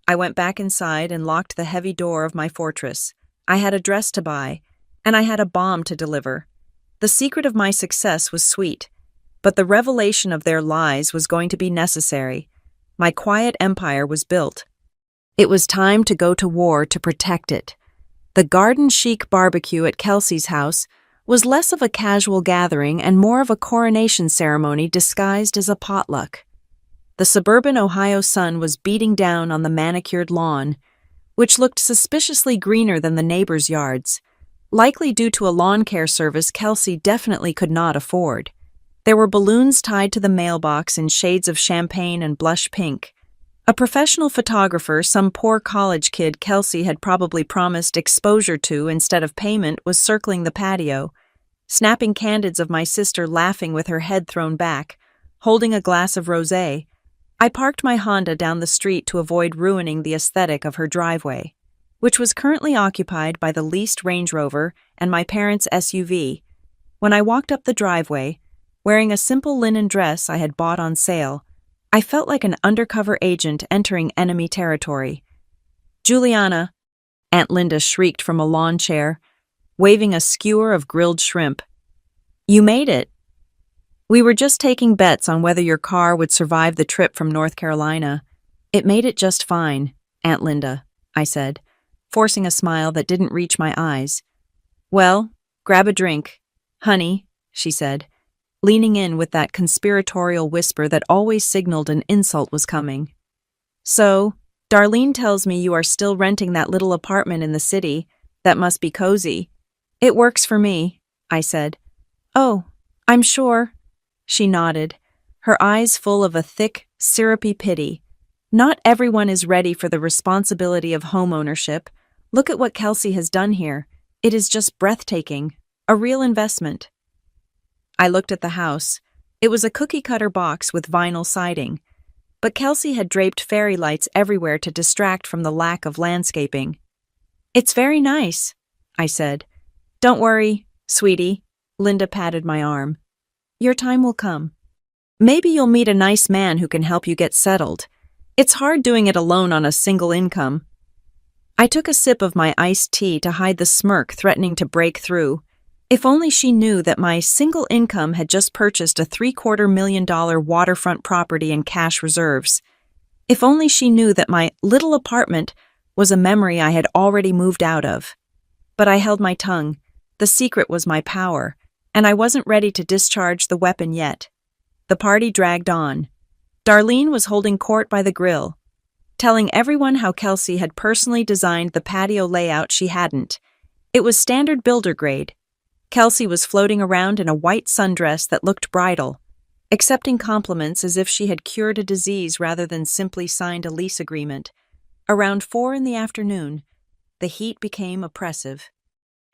I went back inside and locked the heavy door of my fortress. I had a dress to buy, and I had a bomb to deliver. The secret of my success was sweet, but the revelation of their lies was going to be necessary. My quiet empire was built. It was time to go to war to protect it. The garden chic barbecue at Kelsey's house was less of a casual gathering and more of a coronation ceremony disguised as a potluck. The suburban Ohio sun was beating down on the manicured lawn, which looked suspiciously greener than the neighbors' yards, likely due to a lawn care service Kelsey definitely could not afford. There were balloons tied to the mailbox in shades of champagne and blush pink. A professional photographer, some poor college kid Kelsey had probably promised exposure to instead of payment, was circling the patio, snapping candids of my sister laughing with her head thrown back, holding a glass of rosé. I parked my Honda down the street to avoid ruining the aesthetic of her driveway, which was currently occupied by the leased Range Rover and my parents' SUV. When I walked up the driveway, wearing a simple linen dress I had bought on sale, I felt like an undercover agent entering enemy territory. "Juliana," Aunt Linda shrieked from a lawn chair, waving a skewer of grilled shrimp. "You made it." "We were just taking bets on whether your car would survive the trip from North Carolina. It made it just fine, Aunt Linda," I said, forcing a smile that didn't reach my eyes. "Well, grab a drink, honey," she said, leaning in with that conspiratorial whisper that always signaled an insult was coming. So, Darlene tells me you are still renting that little apartment in the city. That must be cozy. It works for me, I said. Oh, I'm sure. She nodded, her eyes full of a thick, syrupy pity. Not everyone is ready for the responsibility of homeownership. Look at what Kelsey has done here. It is just breathtaking. A real investment. I looked at the house. It was a cookie-cutter box with vinyl siding. But Kelsey had draped fairy lights everywhere to distract from the lack of landscaping. It's very nice, I said. Don't worry, sweetie. Linda patted my arm. Your time will come. Maybe you'll meet a nice man who can help you get settled. It's hard doing it alone on a single income. I took a sip of my iced tea to hide the smirk threatening to break through. If only she knew that my single income had just purchased a $750,000 waterfront property in cash reserves. If only she knew that my little apartment was a memory I had already moved out of. But I held my tongue. The secret was my power, and I wasn't ready to discharge the weapon yet. The party dragged on. Darlene was holding court by the grill, telling everyone how Kelsey had personally designed the patio layout she hadn't. It was standard builder grade. Kelsey was floating around in a white sundress that looked bridal, accepting compliments as if she had cured a disease rather than simply signed a lease agreement. Around 4 in the afternoon, the heat became oppressive.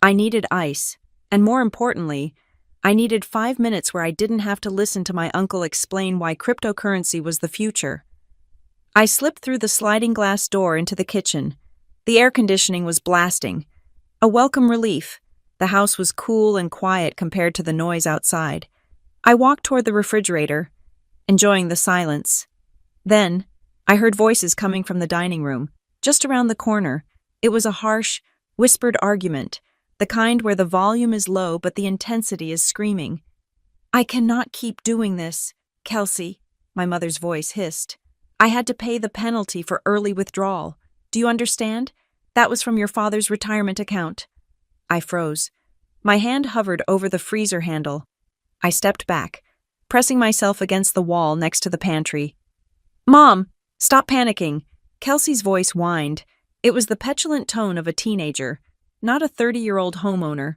I needed ice, and more importantly, I needed 5 minutes where I didn't have to listen to my uncle explain why cryptocurrency was the future. I slipped through the sliding glass door into the kitchen. The air conditioning was blasting. A welcome relief. The house was cool and quiet compared to the noise outside. I walked toward the refrigerator, enjoying the silence. Then, I heard voices coming from the dining room, just around the corner. It was a harsh, whispered argument, the kind where the volume is low but the intensity is screaming. I cannot keep doing this, Kelsey, my mother's voice hissed. I had to pay the penalty for early withdrawal. Do you understand? That was from your father's retirement account. I froze. My hand hovered over the freezer handle. I stepped back, pressing myself against the wall next to the pantry. Mom, stop panicking. Kelsey's voice whined. It was the petulant tone of a teenager, not a 30-year-old homeowner.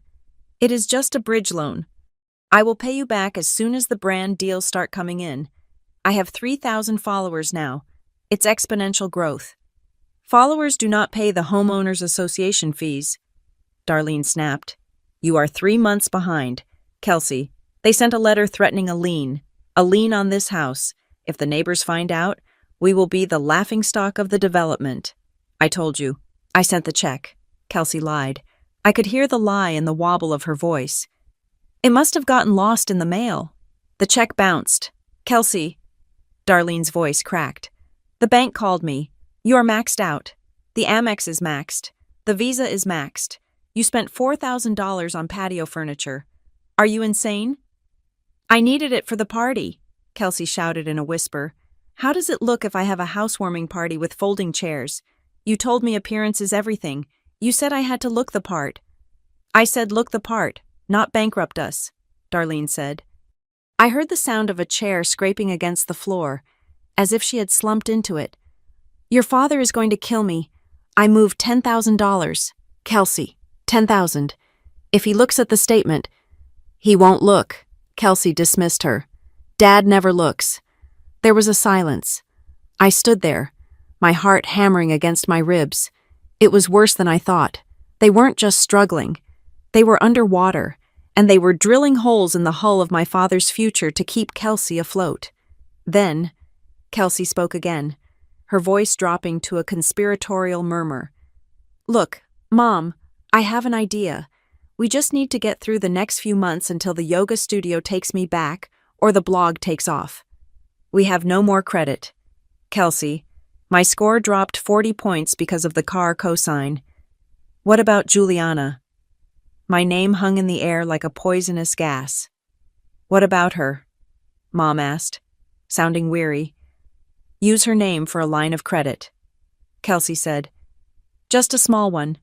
It is just a bridge loan. I will pay you back as soon as the brand deals start coming in. I have 3,000 followers now. It's exponential growth. Followers do not pay the homeowners association fees. Darlene snapped. You are 3 months behind. Kelsey, they sent a letter threatening a lien on this house. If the neighbors find out, we will be the laughingstock of the development. I told you. I sent the check. Kelsey lied. I could hear the lie in the wobble of her voice. It must have gotten lost in the mail. The check bounced. Kelsey. Darlene's voice cracked. The bank called me. You are maxed out. The Amex is maxed. The Visa is maxed. You spent $4,000 on patio furniture. Are you insane? I needed it for the party, Kelsey shouted in a whisper. How does it look if I have a housewarming party with folding chairs? You told me appearance is everything. You said I had to look the part. I said look the part, not bankrupt us, Darlene said. I heard the sound of a chair scraping against the floor, as if she had slumped into it. Your father is going to kill me. I moved $10,000. Kelsey, $10,000. If he looks at the statement, he won't look. Kelsey dismissed her. Dad never looks. There was a silence. I stood there, my heart hammering against my ribs. It was worse than I thought. They weren't just struggling. They were underwater, and they were drilling holes in the hull of my father's future to keep Kelsey afloat. Then, Kelsey spoke again, her voice dropping to a conspiratorial murmur. Look, Mom, I have an idea. We just need to get through the next few months until the yoga studio takes me back or the blog takes off. We have no more credit. Kelsey, my score dropped 40 points because of the car cosign. What about Juliana? My name hung in the air like a poisonous gas. What about her? Mom asked, sounding weary. Use her name for a line of credit. Kelsey said, just a small one.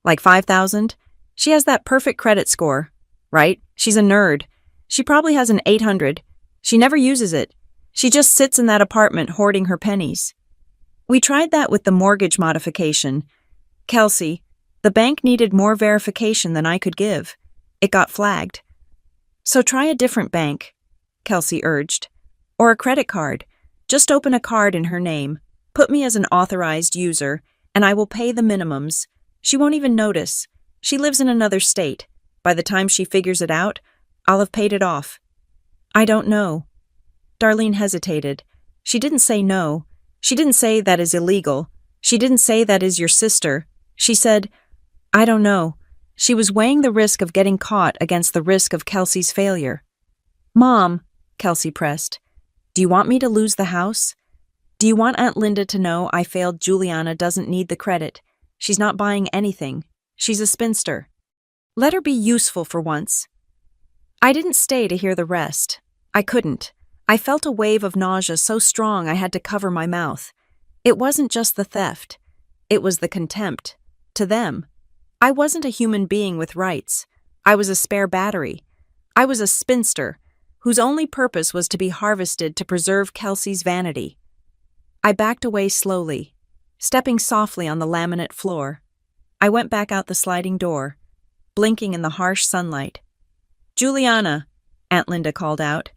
Like 5,000? She has that perfect credit score, right? She's a nerd. She probably has an 800. She never uses it. She just sits in that apartment hoarding her pennies. We tried that with the mortgage modification. Kelsey, the bank needed more verification than I could give. It got flagged. So try a different bank, Kelsey urged. Or a credit card. Just open a card in her name. Put me as an authorized user, and I will pay the minimums. She won't even notice. She lives in another state. By the time she figures it out, I'll have paid it off. I don't know. Darlene hesitated. She didn't say no. She didn't say that is illegal. She didn't say that is your sister. She said, I don't know. She was weighing the risk of getting caught against the risk of Kelsey's failure. Mom, Kelsey pressed, do you want me to lose the house? Do you want Aunt Linda to know I failed? Juliana doesn't need the credit. She's not buying anything. She's a spinster. Let her be useful for once. I didn't stay to hear the rest. I couldn't. I felt a wave of nausea so strong I had to cover my mouth. It wasn't just the theft. It was the contempt. To them. I wasn't a human being with rights. I was a spare battery. I was a spinster, whose only purpose was to be harvested to preserve Kelsey's vanity. I backed away slowly, stepping softly on the laminate floor. I went back out the sliding door, blinking in the harsh sunlight. Juliana, Aunt Linda called out.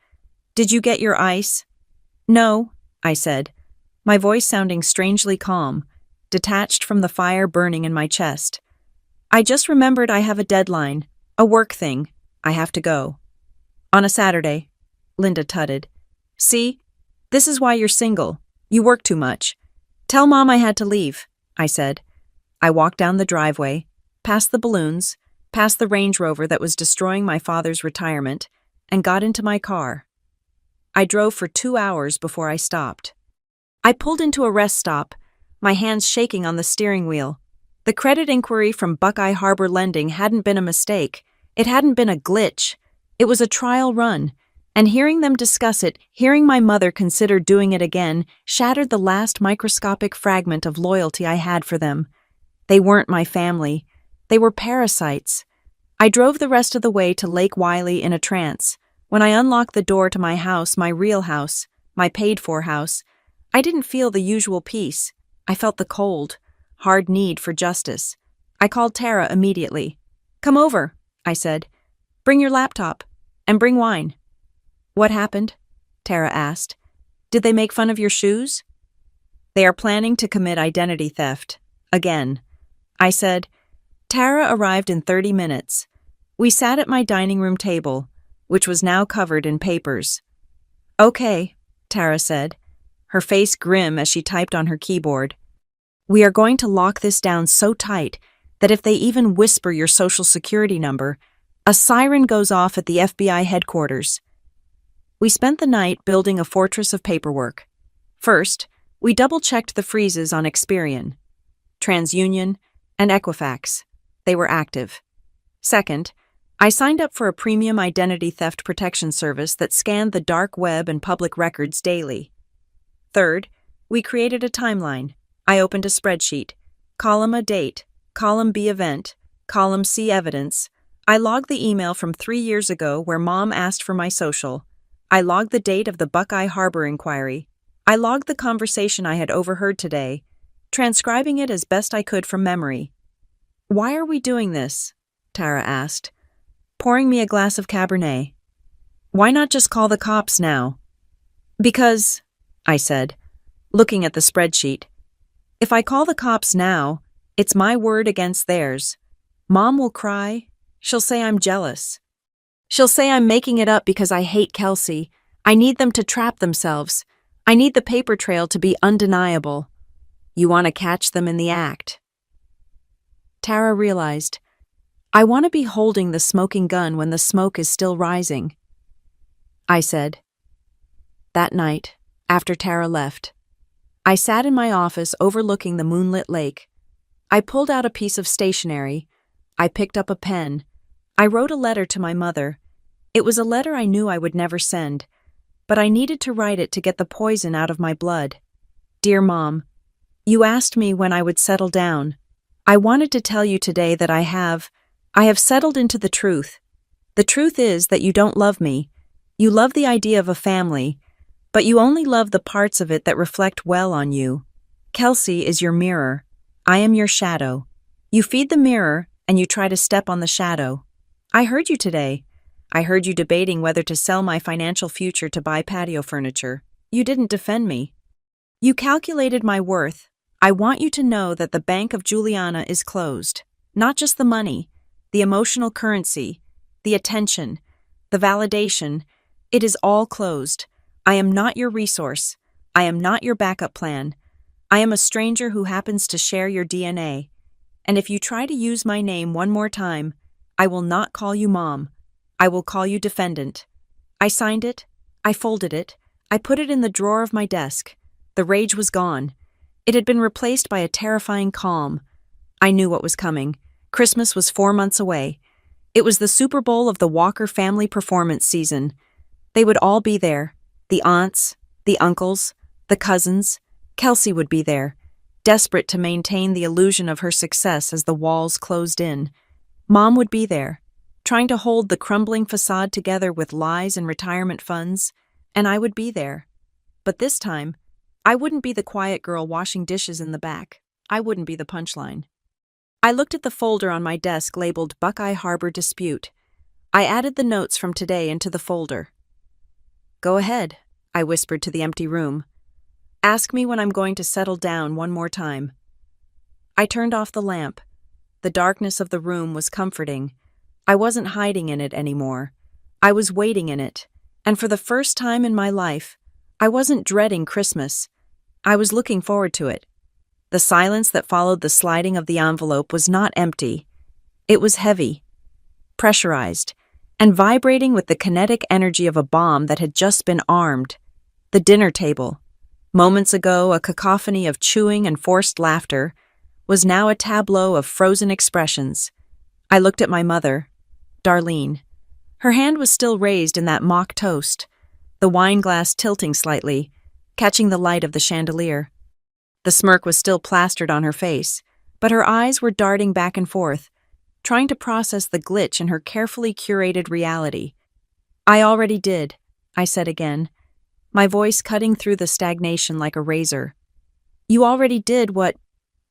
Did you get your ice? No, I said, my voice sounding strangely calm, detached from the fire burning in my chest. I just remembered I have a deadline, a work thing. I have to go. On a Saturday, Linda tutted. See, this is why you're single. You work too much. Tell Mom I had to leave, I said. I walked down the driveway, past the balloons, past the Range Rover that was destroying my father's retirement, and got into my car. I drove for 2 hours before I stopped. I pulled into a rest stop, my hands shaking on the steering wheel. The credit inquiry from Buckeye Harbor Lending hadn't been a mistake. It hadn't been a glitch. It was a trial run, and hearing them discuss it, hearing my mother consider doing it again, shattered the last microscopic fragment of loyalty I had for them. They weren't my family. They were parasites. I drove the rest of the way to Lake Wylie in a trance. When I unlocked the door to my house, my real house, my paid-for house, I didn't feel the usual peace. I felt the cold, hard need for justice. I called Tara immediately. Come over, I said. Bring your laptop, and bring wine. What happened? Tara asked. Did they make fun of your shoes? They are planning to commit identity theft. Again. I said. Tara arrived in 30 minutes. We sat at my dining room table, which was now covered in papers. Okay, Tara said, her face grim as she typed on her keyboard. We are going to lock this down so tight that if they even whisper your social security number, a siren goes off at the FBI headquarters. We spent the night building a fortress of paperwork. First, we double-checked the freezes on Experian, TransUnion, and Equifax. They were active. Second, I signed up for a premium identity theft protection service that scanned the dark web and public records daily. Third, we created a timeline. I opened a spreadsheet. Column A date, column B event, column C evidence. I logged the email from 3 years ago where Mom asked for my social. I logged the date of the Buckeye Harbor inquiry. I logged the conversation I had overheard today, transcribing it as best I could from memory. Why are we doing this? Tara asked, pouring me a glass of Cabernet. Why not just call the cops now? Because, I said, looking at the spreadsheet, if I call the cops now, it's my word against theirs. Mom will cry. She'll say I'm jealous. She'll say I'm making it up because I hate Kelsey. I need them to trap themselves. I need the paper trail to be undeniable. You want to catch them in the act. Tara realized, I want to be holding the smoking gun when the smoke is still rising. I said. That night, after Tara left, I sat in my office overlooking the moonlit lake. I pulled out a piece of stationery. I picked up a pen. I wrote a letter to my mother. It was a letter I knew I would never send, but I needed to write it to get the poison out of my blood. Dear Mom, you asked me when I would settle down. I wanted to tell you today that I have settled into the truth. The truth is that you don't love me. You love the idea of a family, but you only love the parts of it that reflect well on you. Kelsey is your mirror. I am your shadow. You feed the mirror, and you try to step on the shadow. I heard you today. I heard you debating whether to sell my financial future to buy patio furniture. You didn't defend me. You calculated my worth. I want you to know that the bank of Juliana is closed. Not just the money, the emotional currency, the attention, the validation. It is all closed. I am not your resource. I am not your backup plan. I am a stranger who happens to share your DNA. And if you try to use my name one more time, I will not call you mom. I will call you defendant. I signed it. I folded it. I put it in the drawer of my desk. The rage was gone. It had been replaced by a terrifying calm. I knew what was coming. Christmas was 4 months away. It was the Super Bowl of the Walker family performance season. They would all be there. The aunts, the uncles, the cousins. Kelsey would be there, desperate to maintain the illusion of her success as the walls closed in. Mom would be there, trying to hold the crumbling facade together with lies and retirement funds, and I would be there. But this time, I wouldn't be the quiet girl washing dishes in the back. I wouldn't be the punchline. I looked at the folder on my desk labeled Buckeye Harbor Dispute. I added the notes from today into the folder. Go ahead, I whispered to the empty room. Ask me when I'm going to settle down one more time. I turned off the lamp. The darkness of the room was comforting. I wasn't hiding in it anymore. I was waiting in it, and for the first time in my life, I wasn't dreading Christmas. I was looking forward to it. The silence that followed the sliding of the envelope was not empty. It was heavy, pressurized, and vibrating with the kinetic energy of a bomb that had just been armed. The dinner table, moments ago a cacophony of chewing and forced laughter, was now a tableau of frozen expressions. I looked at my mother, Darlene. Her hand was still raised in that mock toast, the wine glass tilting slightly, catching the light of the chandelier. The smirk was still plastered on her face, but her eyes were darting back and forth, trying to process the glitch in her carefully curated reality. I already did, I said again, my voice cutting through the stagnation like a razor. You already did what?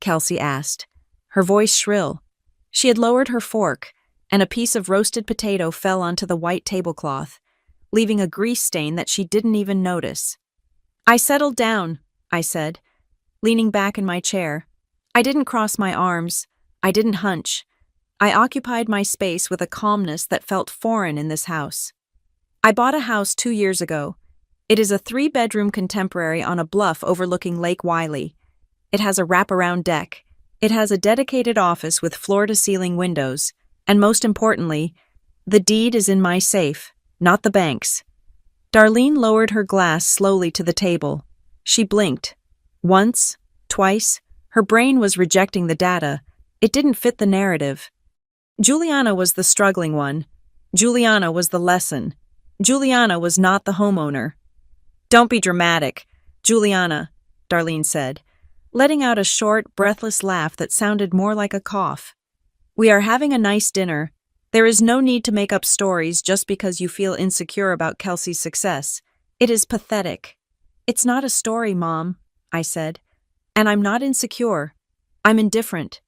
Kelsey asked, her voice shrill. She had lowered her fork, and a piece of roasted potato fell onto the white tablecloth, leaving a grease stain that she didn't even notice. I settled down, I said, leaning back in my chair. I didn't cross my arms. I didn't hunch. I occupied my space with a calmness that felt foreign in this house. I bought a house 2 years ago. It is a 3-bedroom contemporary on a bluff overlooking Lake Wylie. It has a wraparound deck. It has a dedicated office with floor-to-ceiling windows. And most importantly, the deed is in my safe, not the bank's. Darlene lowered her glass slowly to the table. She blinked. Once, twice, her brain was rejecting the data. It didn't fit the narrative. Juliana was the struggling one. Juliana was the lesson. Juliana was not the homeowner. Don't be dramatic, Juliana, Darlene said, letting out a short, breathless laugh that sounded more like a cough. We are having a nice dinner. There is no need to make up stories just because you feel insecure about Kelsey's success. It is pathetic. It's not a story, Mom, I said. And I'm not insecure. I'm indifferent.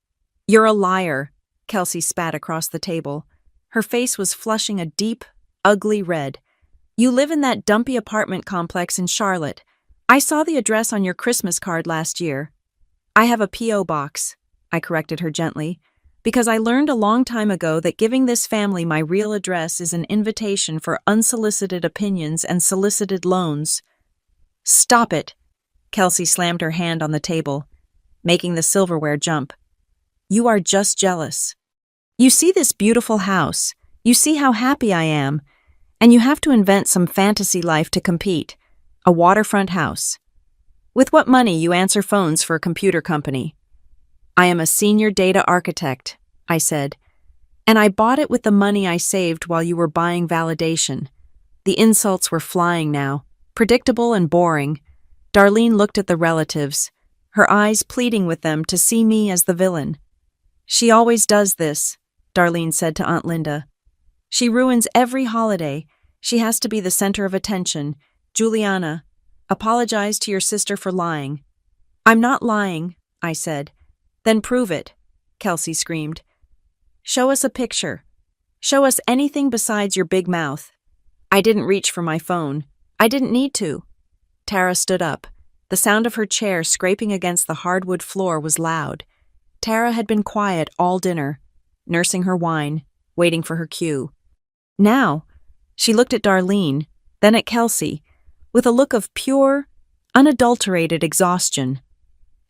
You're a liar, Kelsey spat across the table. Her face was flushing a deep, ugly red. You live in that dumpy apartment complex in Charlotte. I saw the address on your Christmas card last year. I have a P.O. box, I corrected her gently, because I learned a long time ago that giving this family my real address is an invitation for unsolicited opinions and solicited loans. Stop it, Kelsey slammed her hand on the table, making the silverware jump. You are just jealous. You see this beautiful house. You see how happy I am. And you have to invent some fantasy life to compete. A waterfront house. With what money you answer phones for a computer company? I am a senior data architect, I said. And I bought it with the money I saved while you were buying validation. The insults were flying now, predictable and boring. Darlene looked at the relatives, her eyes pleading with them to see me as the villain. She always does this, Darlene said to Aunt Linda. She ruins every holiday. She has to be the center of attention. Juliana, apologize to your sister for lying. I'm not lying, I said. Then prove it, Kelsey screamed. Show us a picture. Show us anything besides your big mouth. I didn't reach for my phone. I didn't need to. Tara stood up. The sound of her chair scraping against the hardwood floor was loud. Tara had been quiet all dinner, nursing her wine, waiting for her cue. Now, she looked at Darlene, then at Kelsey, with a look of pure, unadulterated exhaustion.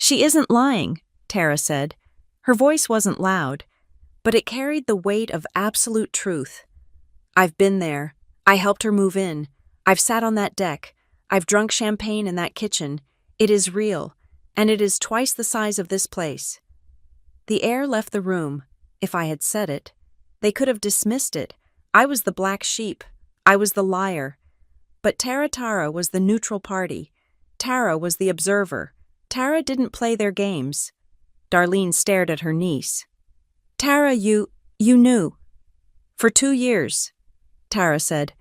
She isn't lying, Tara said. Her voice wasn't loud, but it carried the weight of absolute truth. I've been there. I helped her move in. I've sat on that deck. I've drunk champagne in that kitchen. It is real, and it is twice the size of this place. The air left the room. If I had said it, they could have dismissed it. I was the black sheep. I was the liar. But Tara was the neutral party. Tara was the observer. Tara didn't play their games. Darlene stared at her niece. Tara, you knew. For 2 years, Tara said,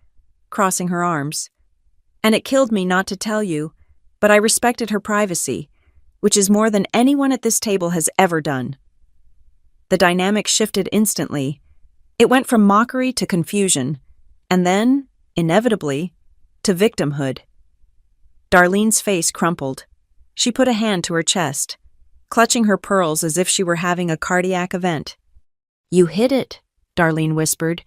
crossing her arms. And it killed me not to tell you, but I respected her privacy, which is more than anyone at this table has ever done. The dynamic shifted instantly. It went from mockery to confusion, and then, inevitably, to victimhood. Darlene's face crumpled. She put a hand to her chest, clutching her pearls as if she were having a cardiac event. You hid it, Darlene whispered,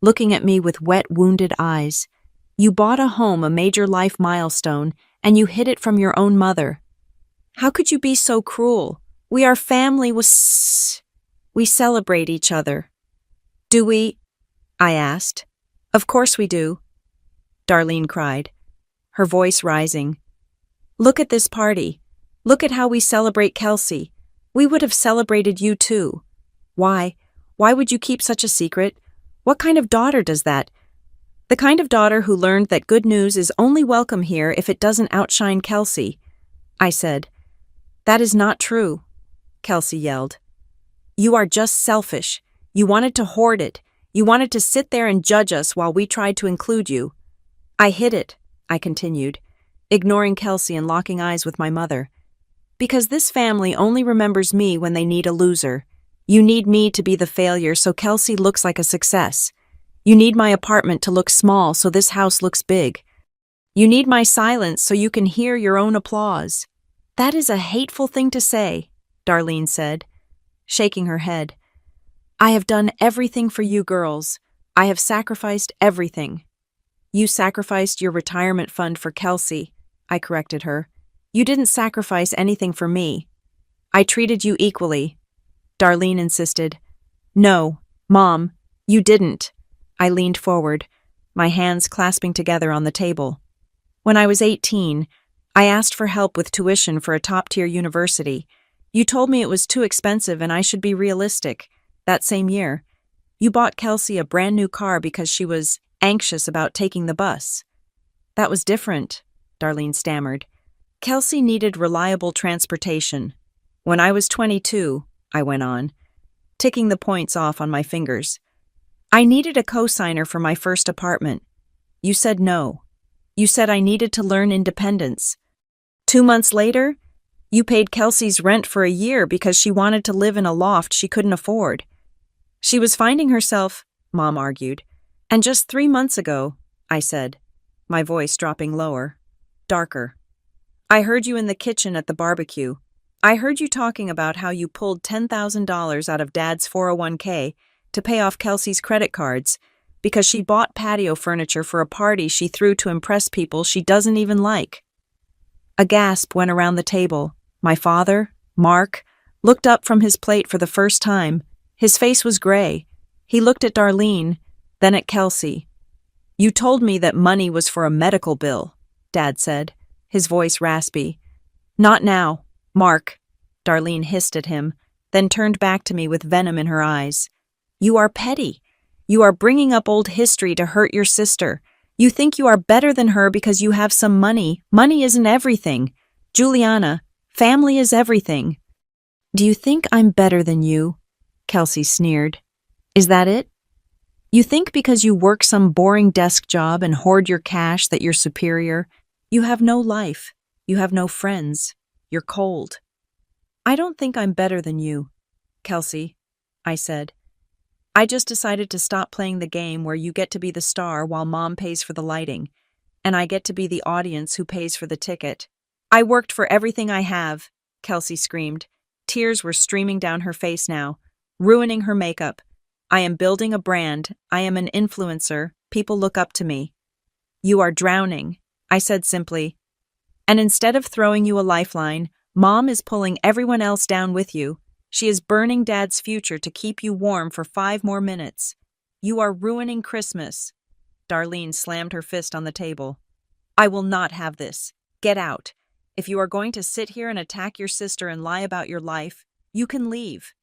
looking at me with wet, wounded eyes. You bought a home, a major life milestone, and you hid it from your own mother. How could you be so cruel? We are family. We celebrate each other. Do we? I asked. Of course we do, Darlene cried, her voice rising. Look at this party. Look at how we celebrate Kelsey. We would have celebrated you too. Why? Why would you keep such a secret? What kind of daughter does that? The kind of daughter who learned that good news is only welcome here if it doesn't outshine Kelsey, I said. That is not true, Kelsey yelled. You are just selfish. You wanted to hoard it. You wanted to sit there and judge us while we tried to include you. I hid it, I continued, ignoring Kelsey and locking eyes with my mother. Because this family only remembers me when they need a loser. You need me to be the failure so Kelsey looks like a success. You need my apartment to look small so this house looks big. You need my silence so you can hear your own applause. That is a hateful thing to say, Darlene said, shaking her head. I have done everything for you girls. I have sacrificed everything. You sacrificed your retirement fund for Kelsey, I corrected her. You didn't sacrifice anything for me. I treated you equally. Darlene insisted. No, Mom, you didn't. I leaned forward, my hands clasping together on the table. When I was 18, I asked for help with tuition for a top-tier university. You told me it was too expensive and I should be realistic. That same year, you bought Kelsey a brand new car because she was anxious about taking the bus. That was different, Darlene stammered. Kelsey needed reliable transportation. When I was 22, I went on, ticking the points off on my fingers. I needed a co-signer for my first apartment. You said no. You said I needed to learn independence. 2 months later, you paid Kelsey's rent for a year because she wanted to live in a loft she couldn't afford. She was finding herself, Mom argued. And just 3 months ago, I said, my voice dropping lower, darker. I heard you in the kitchen at the barbecue. I heard you talking about how you pulled $10,000 out of Dad's 401k to pay off Kelsey's credit cards because she bought patio furniture for a party she threw to impress people she doesn't even like. A gasp went around the table. My father, Mark, looked up from his plate for the first time. His face was gray. He looked at Darlene, then at Kelsey. You told me that money was for a medical bill, Dad said, his voice raspy. Not now, Mark, Darlene hissed at him, then turned back to me with venom in her eyes. You are petty. You are bringing up old history to hurt your sister. You think you are better than her because you have some money. Money isn't everything. Juliana, family is everything. Do you think I'm better than you? Kelsey sneered. Is that it? You think because you work some boring desk job and hoard your cash that you're superior? You have no life. You have no friends. You're cold." "I don't think I'm better than you, Kelsey," I said. "I just decided to stop playing the game where you get to be the star while Mom pays for the lighting, and I get to be the audience who pays for the ticket." "I worked for everything I have," Kelsey screamed. Tears were streaming down her face now, ruining her makeup. "I am building a brand. I am an influencer. People look up to me." "You are drowning," I said simply. "And instead of throwing you a lifeline, Mom is pulling everyone else down with you. She is burning Dad's future to keep you warm for 5 more minutes. You are ruining Christmas." Darlene slammed her fist on the table. "I will not have this. Get out. If you are going to sit here and attack your sister and lie about your life, you can leave.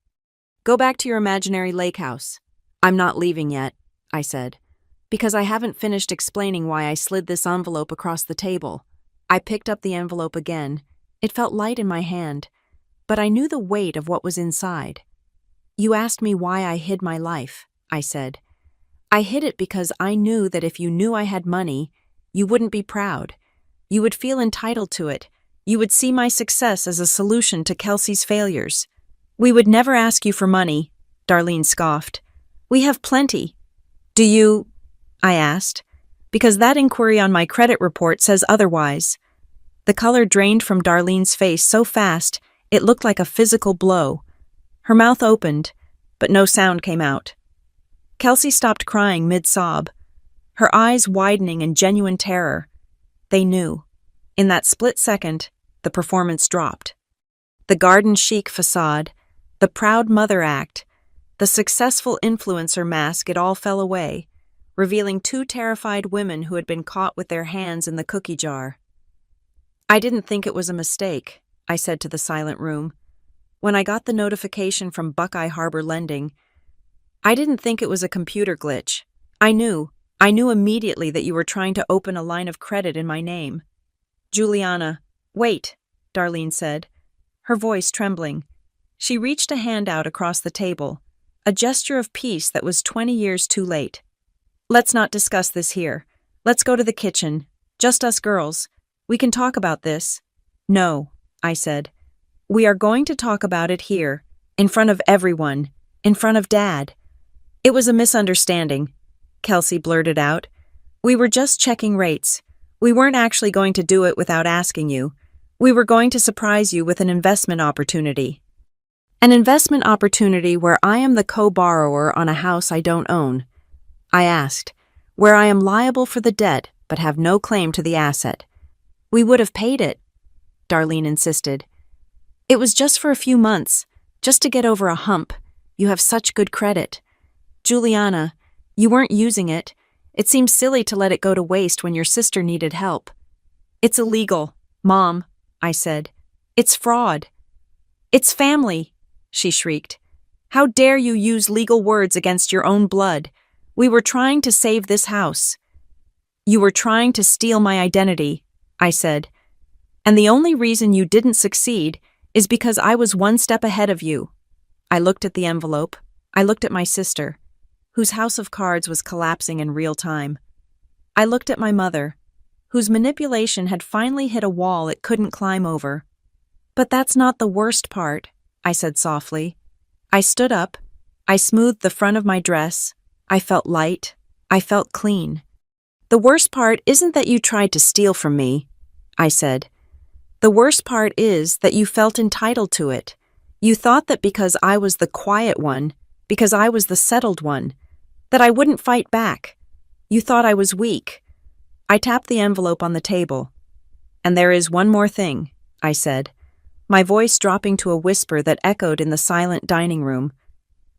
Go back to your imaginary lake house." "I'm not leaving yet," I said, "because I haven't finished explaining why I slid this envelope across the table." I picked up the envelope again. It felt light in my hand, but I knew the weight of what was inside. "You asked me why I hid my life," I said. "I hid it because I knew that if you knew I had money, you wouldn't be proud. You would feel entitled to it. You would see my success as a solution to Kelsey's failures." "We would never ask you for money," Darlene scoffed. "We have plenty." "Do you?" I asked, because that inquiry on my credit report says otherwise. The color drained from Darlene's face so fast it looked like a physical blow. Her mouth opened, but no sound came out. Kelsey stopped crying mid-sob, her eyes widening in genuine terror. They knew. In that split second, the performance dropped. The garden chic facade, the proud mother act, the successful influencer mask, it all fell away, revealing 2 terrified women who had been caught with their hands in the cookie jar. "I didn't think it was a mistake," I said to the silent room. "When I got the notification from Buckeye Harbor Lending, I didn't think it was a computer glitch. I knew immediately that you were trying to open a line of credit in my name." "Juliana, wait," Darlene said, her voice trembling. She reached a hand out across the table, a gesture of peace that was 20 years too late. "Let's not discuss this here. Let's go to the kitchen. Just us girls. We can talk about this." "No," I said. "We are going to talk about it here, in front of everyone, in front of Dad." "It was a misunderstanding," Kelsey blurted out. "We were just checking rates. We weren't actually going to do it without asking you. We were going to surprise you with an investment opportunity." "An investment opportunity where I am the co-borrower on a house I don't own?" I asked. "Where I am liable for the debt but have no claim to the asset?" "We would have paid it," Darlene insisted. "It was just for a few months, just to get over a hump. You have such good credit. Juliana, you weren't using it. It seems silly to let it go to waste when your sister needed help." "It's illegal, Mom," I said. "It's fraud." "It's family," she shrieked. "How dare you use legal words against your own blood? We were trying to save this house." "You were trying to steal my identity," I said. "And the only reason you didn't succeed is because I was one step ahead of you." I looked at the envelope. I looked at my sister, whose house of cards was collapsing in real time. I looked at my mother, whose manipulation had finally hit a wall it couldn't climb over. "But that's not the worst part," I said softly. I stood up. I smoothed the front of my dress. I felt light. I felt clean. "The worst part isn't that you tried to steal from me," I said. "The worst part is that you felt entitled to it. You thought that because I was the quiet one, because I was the settled one, that I wouldn't fight back. You thought I was weak." I tapped the envelope on the table. "And there is one more thing," I said, my voice dropping to a whisper that echoed in the silent dining room.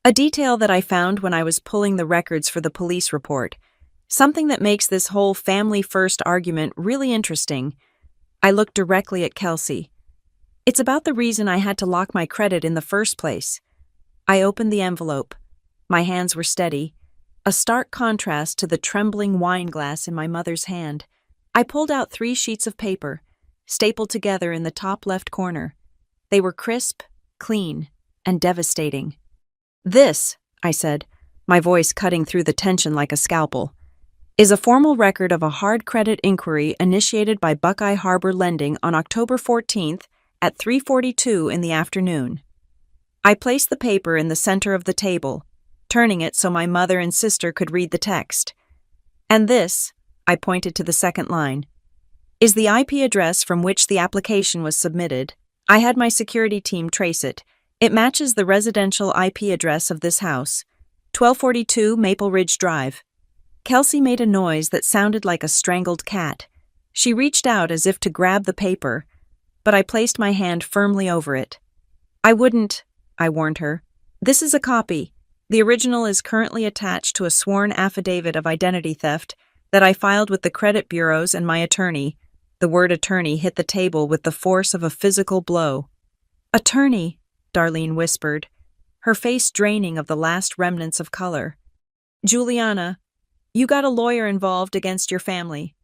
"A detail that I found when I was pulling the records for the police report. Something that makes this whole family-first argument really interesting." I looked directly at Kelsey. "It's about the reason I had to lock my credit in the first place." I opened the envelope. My hands were steady, a stark contrast to the trembling wine glass in my mother's hand. I pulled out 3 sheets of paper, stapled together in the top left corner. They were crisp, clean, and devastating. "This," I said, my voice cutting through the tension like a scalpel, "is a formal record of a hard credit inquiry initiated by Buckeye Harbor Lending on October 14th at 3:42 in the afternoon. I placed the paper in the center of the table, turning it so my mother and sister could read the text. And this, I pointed to the second line, is the IP address from which the application was submitted. I had my security team trace it. It matches the residential IP address of this house, 1242 Maple Ridge Drive. Kelsey made a noise that sounded like a strangled cat. She reached out as if to grab the paper, but I placed my hand firmly over it. I wouldn't, I warned her. This is a copy. The original is currently attached to a sworn affidavit of identity theft that I filed with the credit bureaus and my attorney. The word attorney hit the table with the force of a physical blow. Attorney, Darlene whispered, her face draining of the last remnants of color. Juliana, you got a lawyer involved against your family.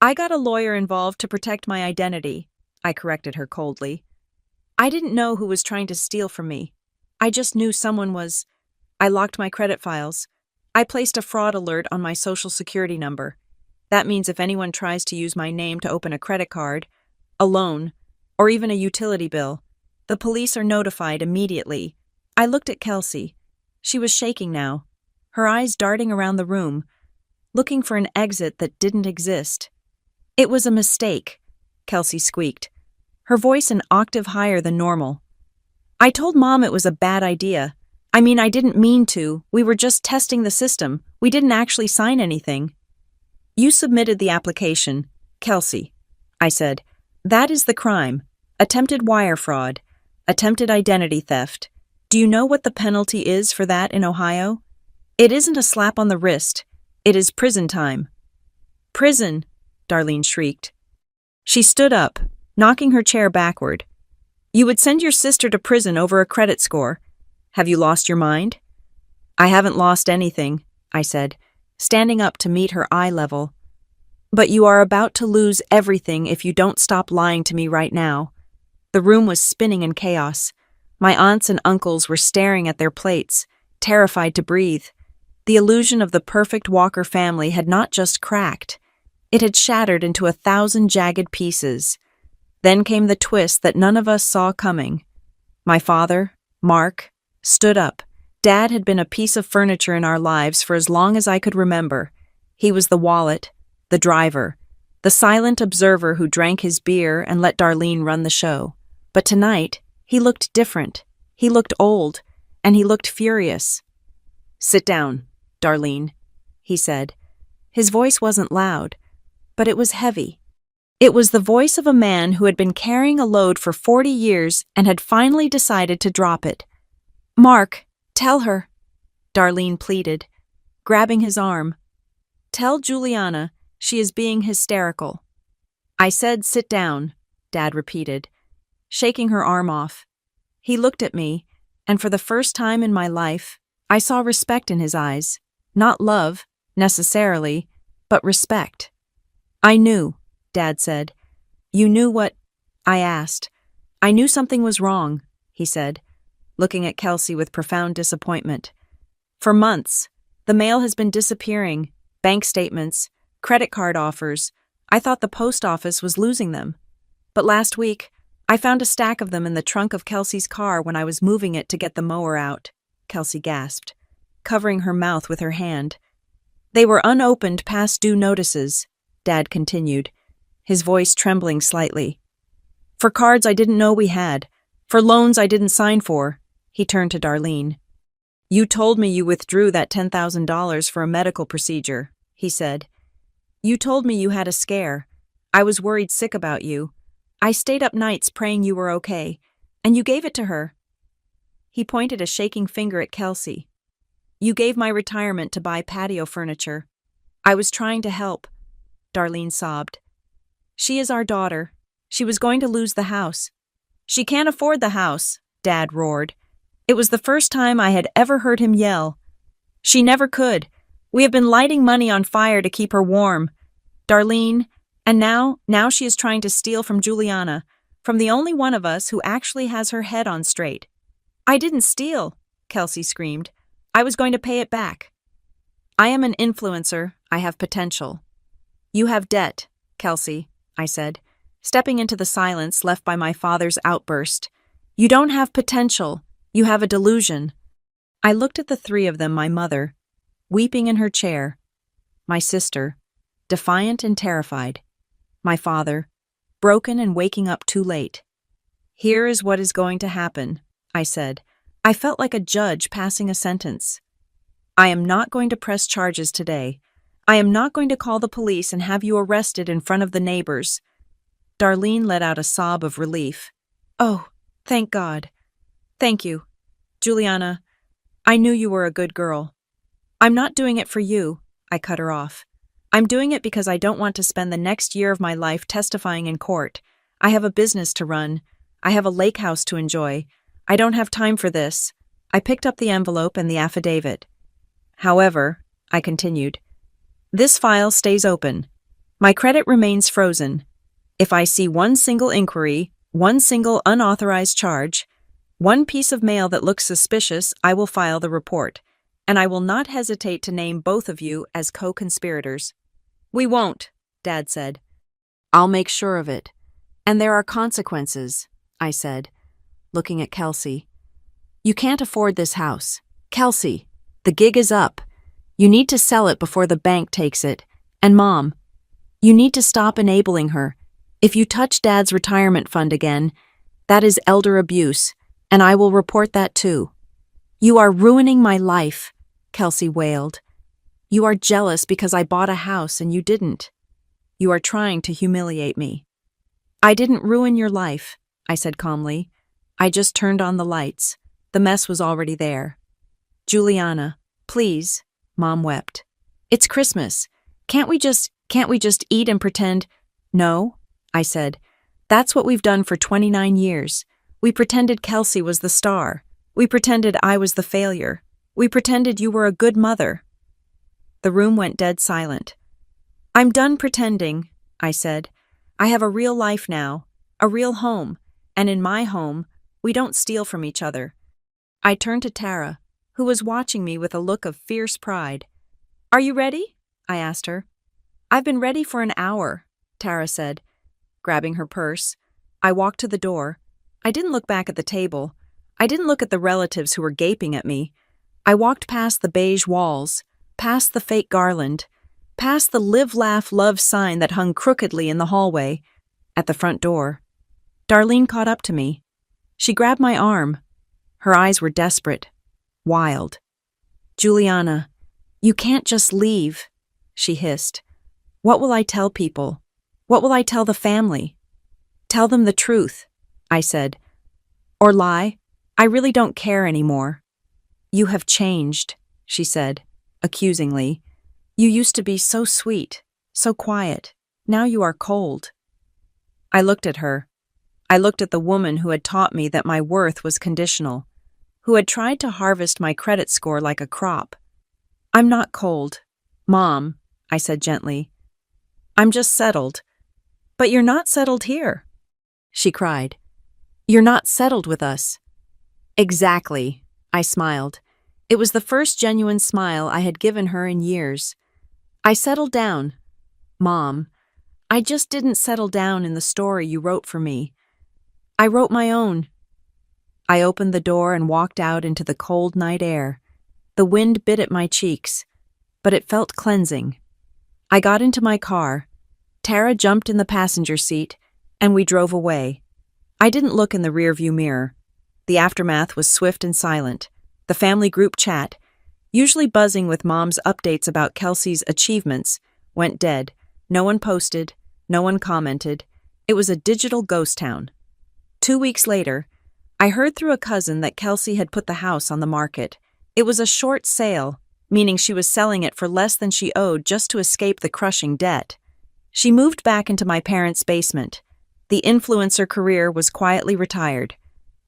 I got a lawyer involved to protect my identity, I corrected her coldly. I didn't know who was trying to steal from me. I just knew someone was. I locked my credit files. I placed a fraud alert on my social security number. That means if anyone tries to use my name to open a credit card, a loan, or even a utility bill, the police are notified immediately. I looked at Kelsey. She was shaking now, her eyes darting around the room, looking for an exit that didn't exist. It was a mistake, Kelsey squeaked, her voice an octave higher than normal. I told Mom it was a bad idea. I mean, I didn't mean to. We were just testing the system. We didn't actually sign anything. You submitted the application, Kelsey, I said. That is the crime. Attempted wire fraud. Attempted identity theft. Do you know what the penalty is for that in Ohio? It isn't a slap on the wrist. It is prison time. Prison, Darlene shrieked. She stood up, knocking her chair backward. You would send your sister to prison over a credit score. Have you lost your mind? I haven't lost anything, I said, standing up to meet her eye level. But you are about to lose everything if you don't stop lying to me right now. The room was spinning in chaos. My aunts and uncles were staring at their plates, terrified to breathe. The illusion of the perfect Walker family had not just cracked. It had shattered into 1,000 jagged pieces. Then came the twist that none of us saw coming. My father, Mark, stood up. Dad had been a piece of furniture in our lives for as long as I could remember. He was the wallet, the driver, the silent observer who drank his beer and let Darlene run the show. But tonight, he looked different. He looked old, and he looked furious. Sit down, Darlene, he said. His voice wasn't loud, but it was heavy. It was the voice of a man who had been carrying a load for 40 years and had finally decided to drop it. Mark, tell her, Darlene pleaded, grabbing his arm. Tell Juliana she is being hysterical. I said sit down, Dad repeated, shaking her arm off. He looked at me, and for the first time in my life, I saw respect in his eyes. Not love, necessarily, but respect. I knew, Dad said. You knew what? I asked. I knew something was wrong, he said, looking at Kelsey with profound disappointment. For months, the mail has been disappearing, bank statements, credit card offers. I thought the post office was losing them. But last week, I found a stack of them in the trunk of Kelsey's car when I was moving it to get the mower out, Kelsey gasped, covering her mouth with her hand. They were unopened past due notices, Dad continued, his voice trembling slightly. For cards I didn't know we had, for loans I didn't sign for, he turned to Darlene. You told me you withdrew that $10,000 for a medical procedure, he said. You told me you had a scare. I was worried sick about you. I stayed up nights praying you were okay, and you gave it to her. He pointed a shaking finger at Kelsey. You gave my retirement to buy patio furniture. I was trying to help, Darlene sobbed. She is our daughter. She was going to lose the house. She can't afford the house, Dad roared. It was the first time I had ever heard him yell. She never could. We have been lighting money on fire to keep her warm. Darlene, and now she is trying to steal from Juliana, from the only one of us who actually has her head on straight. I didn't steal, Kelsey screamed. I was going to pay it back. I am an influencer. I have potential. You have debt, Kelsey, I said, stepping into the silence left by my father's outburst. You don't have potential. You have a delusion. I looked at the three of them, my mother, weeping in her chair, my sister, defiant and terrified, my father, broken and waking up too late. Here is what is going to happen, I said. I felt like a judge passing a sentence. I am not going to press charges today. I am not going to call the police and have you arrested in front of the neighbors. Darlene let out a sob of relief. Oh, thank God. Thank you. Juliana, I knew you were a good girl. I'm not doing it for you, I cut her off. I'm doing it because I don't want to spend the next year of my life testifying in court. I have a business to run. I have a lake house to enjoy. I don't have time for this. I picked up the envelope and the affidavit. However, I continued, this file stays open. My credit remains frozen. If I see one single inquiry, one single unauthorized charge, one piece of mail that looks suspicious, I will file the report, and I will not hesitate to name both of you as co-conspirators. We won't, Dad said. I'll make sure of it. And there are consequences, I said, looking at Kelsey. You can't afford this house. Kelsey, the gig is up. You need to sell it before the bank takes it. And Mom, you need to stop enabling her. If you touch Dad's retirement fund again, that is elder abuse, and I will report that too. You are ruining my life, Kelsey wailed. You are jealous because I bought a house and you didn't. You are trying to humiliate me. I didn't ruin your life, I said calmly. I just turned on the lights. The mess was already there. Juliana, please, Mom wept. It's Christmas. Can't we just eat and pretend? No, I said. That's what we've done for 29 years. We pretended Kelsey was the star. We pretended I was the failure. We pretended you were a good mother. The room went dead silent. I'm done pretending, I said. I have a real life now, a real home, and in my home, we don't steal from each other. I turned to Tara, who was watching me with a look of fierce pride. Are you ready? I asked her. I've been ready for an hour, Tara said, grabbing her purse. I walked to the door. I didn't look back at the table. I didn't look at the relatives who were gaping at me. I walked past the beige walls, past the fake garland, past the live, laugh, love sign that hung crookedly in the hallway, at the front door. Darlene caught up to me. She grabbed my arm. Her eyes were desperate, wild. Juliana, you can't just leave, she hissed. What will I tell people? What will I tell the family? Tell them the truth, I said. Or lie? I really don't care anymore. You have changed, she said, accusingly. You used to be so sweet, so quiet. Now you are cold. I looked at her. I looked at the woman who had taught me that my worth was conditional, who had tried to harvest my credit score like a crop. I'm not cold, Mom, I said gently. I'm just settled. But you're not settled here, she cried. You're not settled with us. Exactly, I smiled. It was the first genuine smile I had given her in years. I settled down. Mom, I just didn't settle down in the story you wrote for me. I wrote my own. I opened the door and walked out into the cold night air. The wind bit at my cheeks, but it felt cleansing. I got into my car. Tara jumped in the passenger seat, and we drove away. I didn't look in the rearview mirror. The aftermath was swift and silent. The family group chat, usually buzzing with Mom's updates about Kelsey's achievements, went dead. No one posted, no one commented. It was a digital ghost town. 2 weeks later, I heard through a cousin that Kelsey had put the house on the market. It was a short sale, meaning she was selling it for less than she owed just to escape the crushing debt. She moved back into my parents' basement. The influencer career was quietly retired.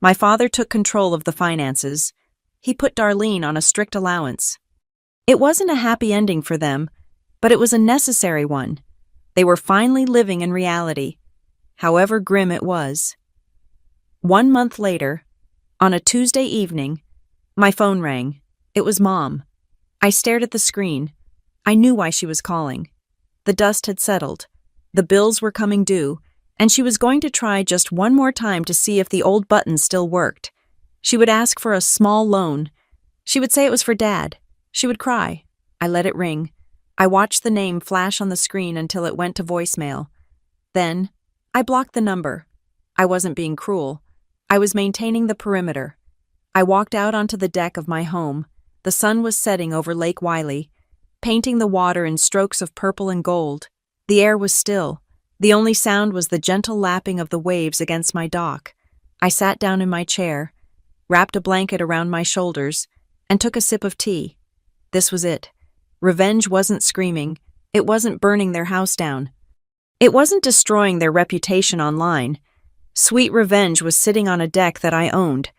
My father took control of the finances. He put Darlene on a strict allowance. It wasn't a happy ending for them, but it was a necessary one. They were finally living in reality, however grim it was. 1 month later, on a Tuesday evening, my phone rang. It was Mom. I stared at the screen. I knew why she was calling. The dust had settled. The bills were coming due, and she was going to try just one more time to see if the old button still worked. She would ask for a small loan. She would say it was for Dad. She would cry. I let it ring. I watched the name flash on the screen until it went to voicemail. Then, I blocked the number. I wasn't being cruel. I was maintaining the perimeter. I walked out onto the deck of my home. The sun was setting over Lake Wylie, painting the water in strokes of purple and gold. The air was still. The only sound was the gentle lapping of the waves against my dock. I sat down in my chair, wrapped a blanket around my shoulders, and took a sip of tea. This was it. Revenge wasn't screaming. It wasn't burning their house down. It wasn't destroying their reputation online. Sweet revenge was sitting on a deck that I owned,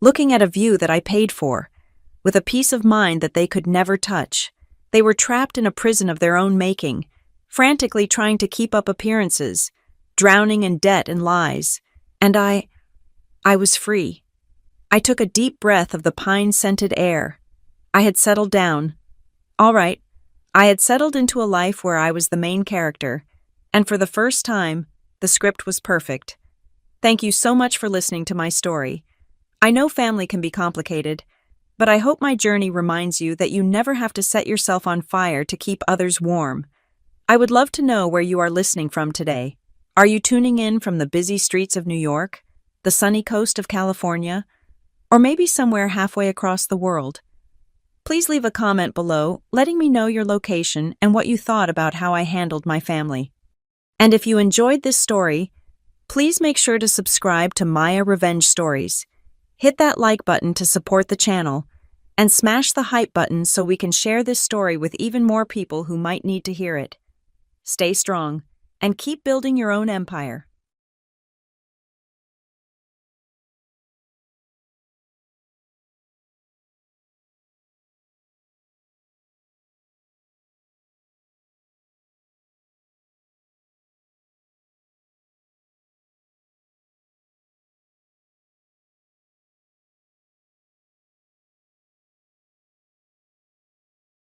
looking at a view that I paid for, with a peace of mind that they could never touch. They were trapped in a prison of their own making, frantically trying to keep up appearances, drowning in debt and lies. And I was free. I took a deep breath of the pine-scented air. I had settled down. All right, I had settled into a life where I was the main character, and for the first time, the script was perfect. Thank you so much for listening to my story. I know family can be complicated, but I hope my journey reminds you that you never have to set yourself on fire to keep others warm. I would love to know where you are listening from today. Are you tuning in from the busy streets of New York, the sunny coast of California, or maybe somewhere halfway across the world? Please leave a comment below letting me know your location and what you thought about how I handled my family. And if you enjoyed this story, please make sure to subscribe to Maya Revenge Stories. Hit that like button to support the channel, and smash the hype button so we can share this story with even more people who might need to hear it. Stay strong, and keep building your own empire.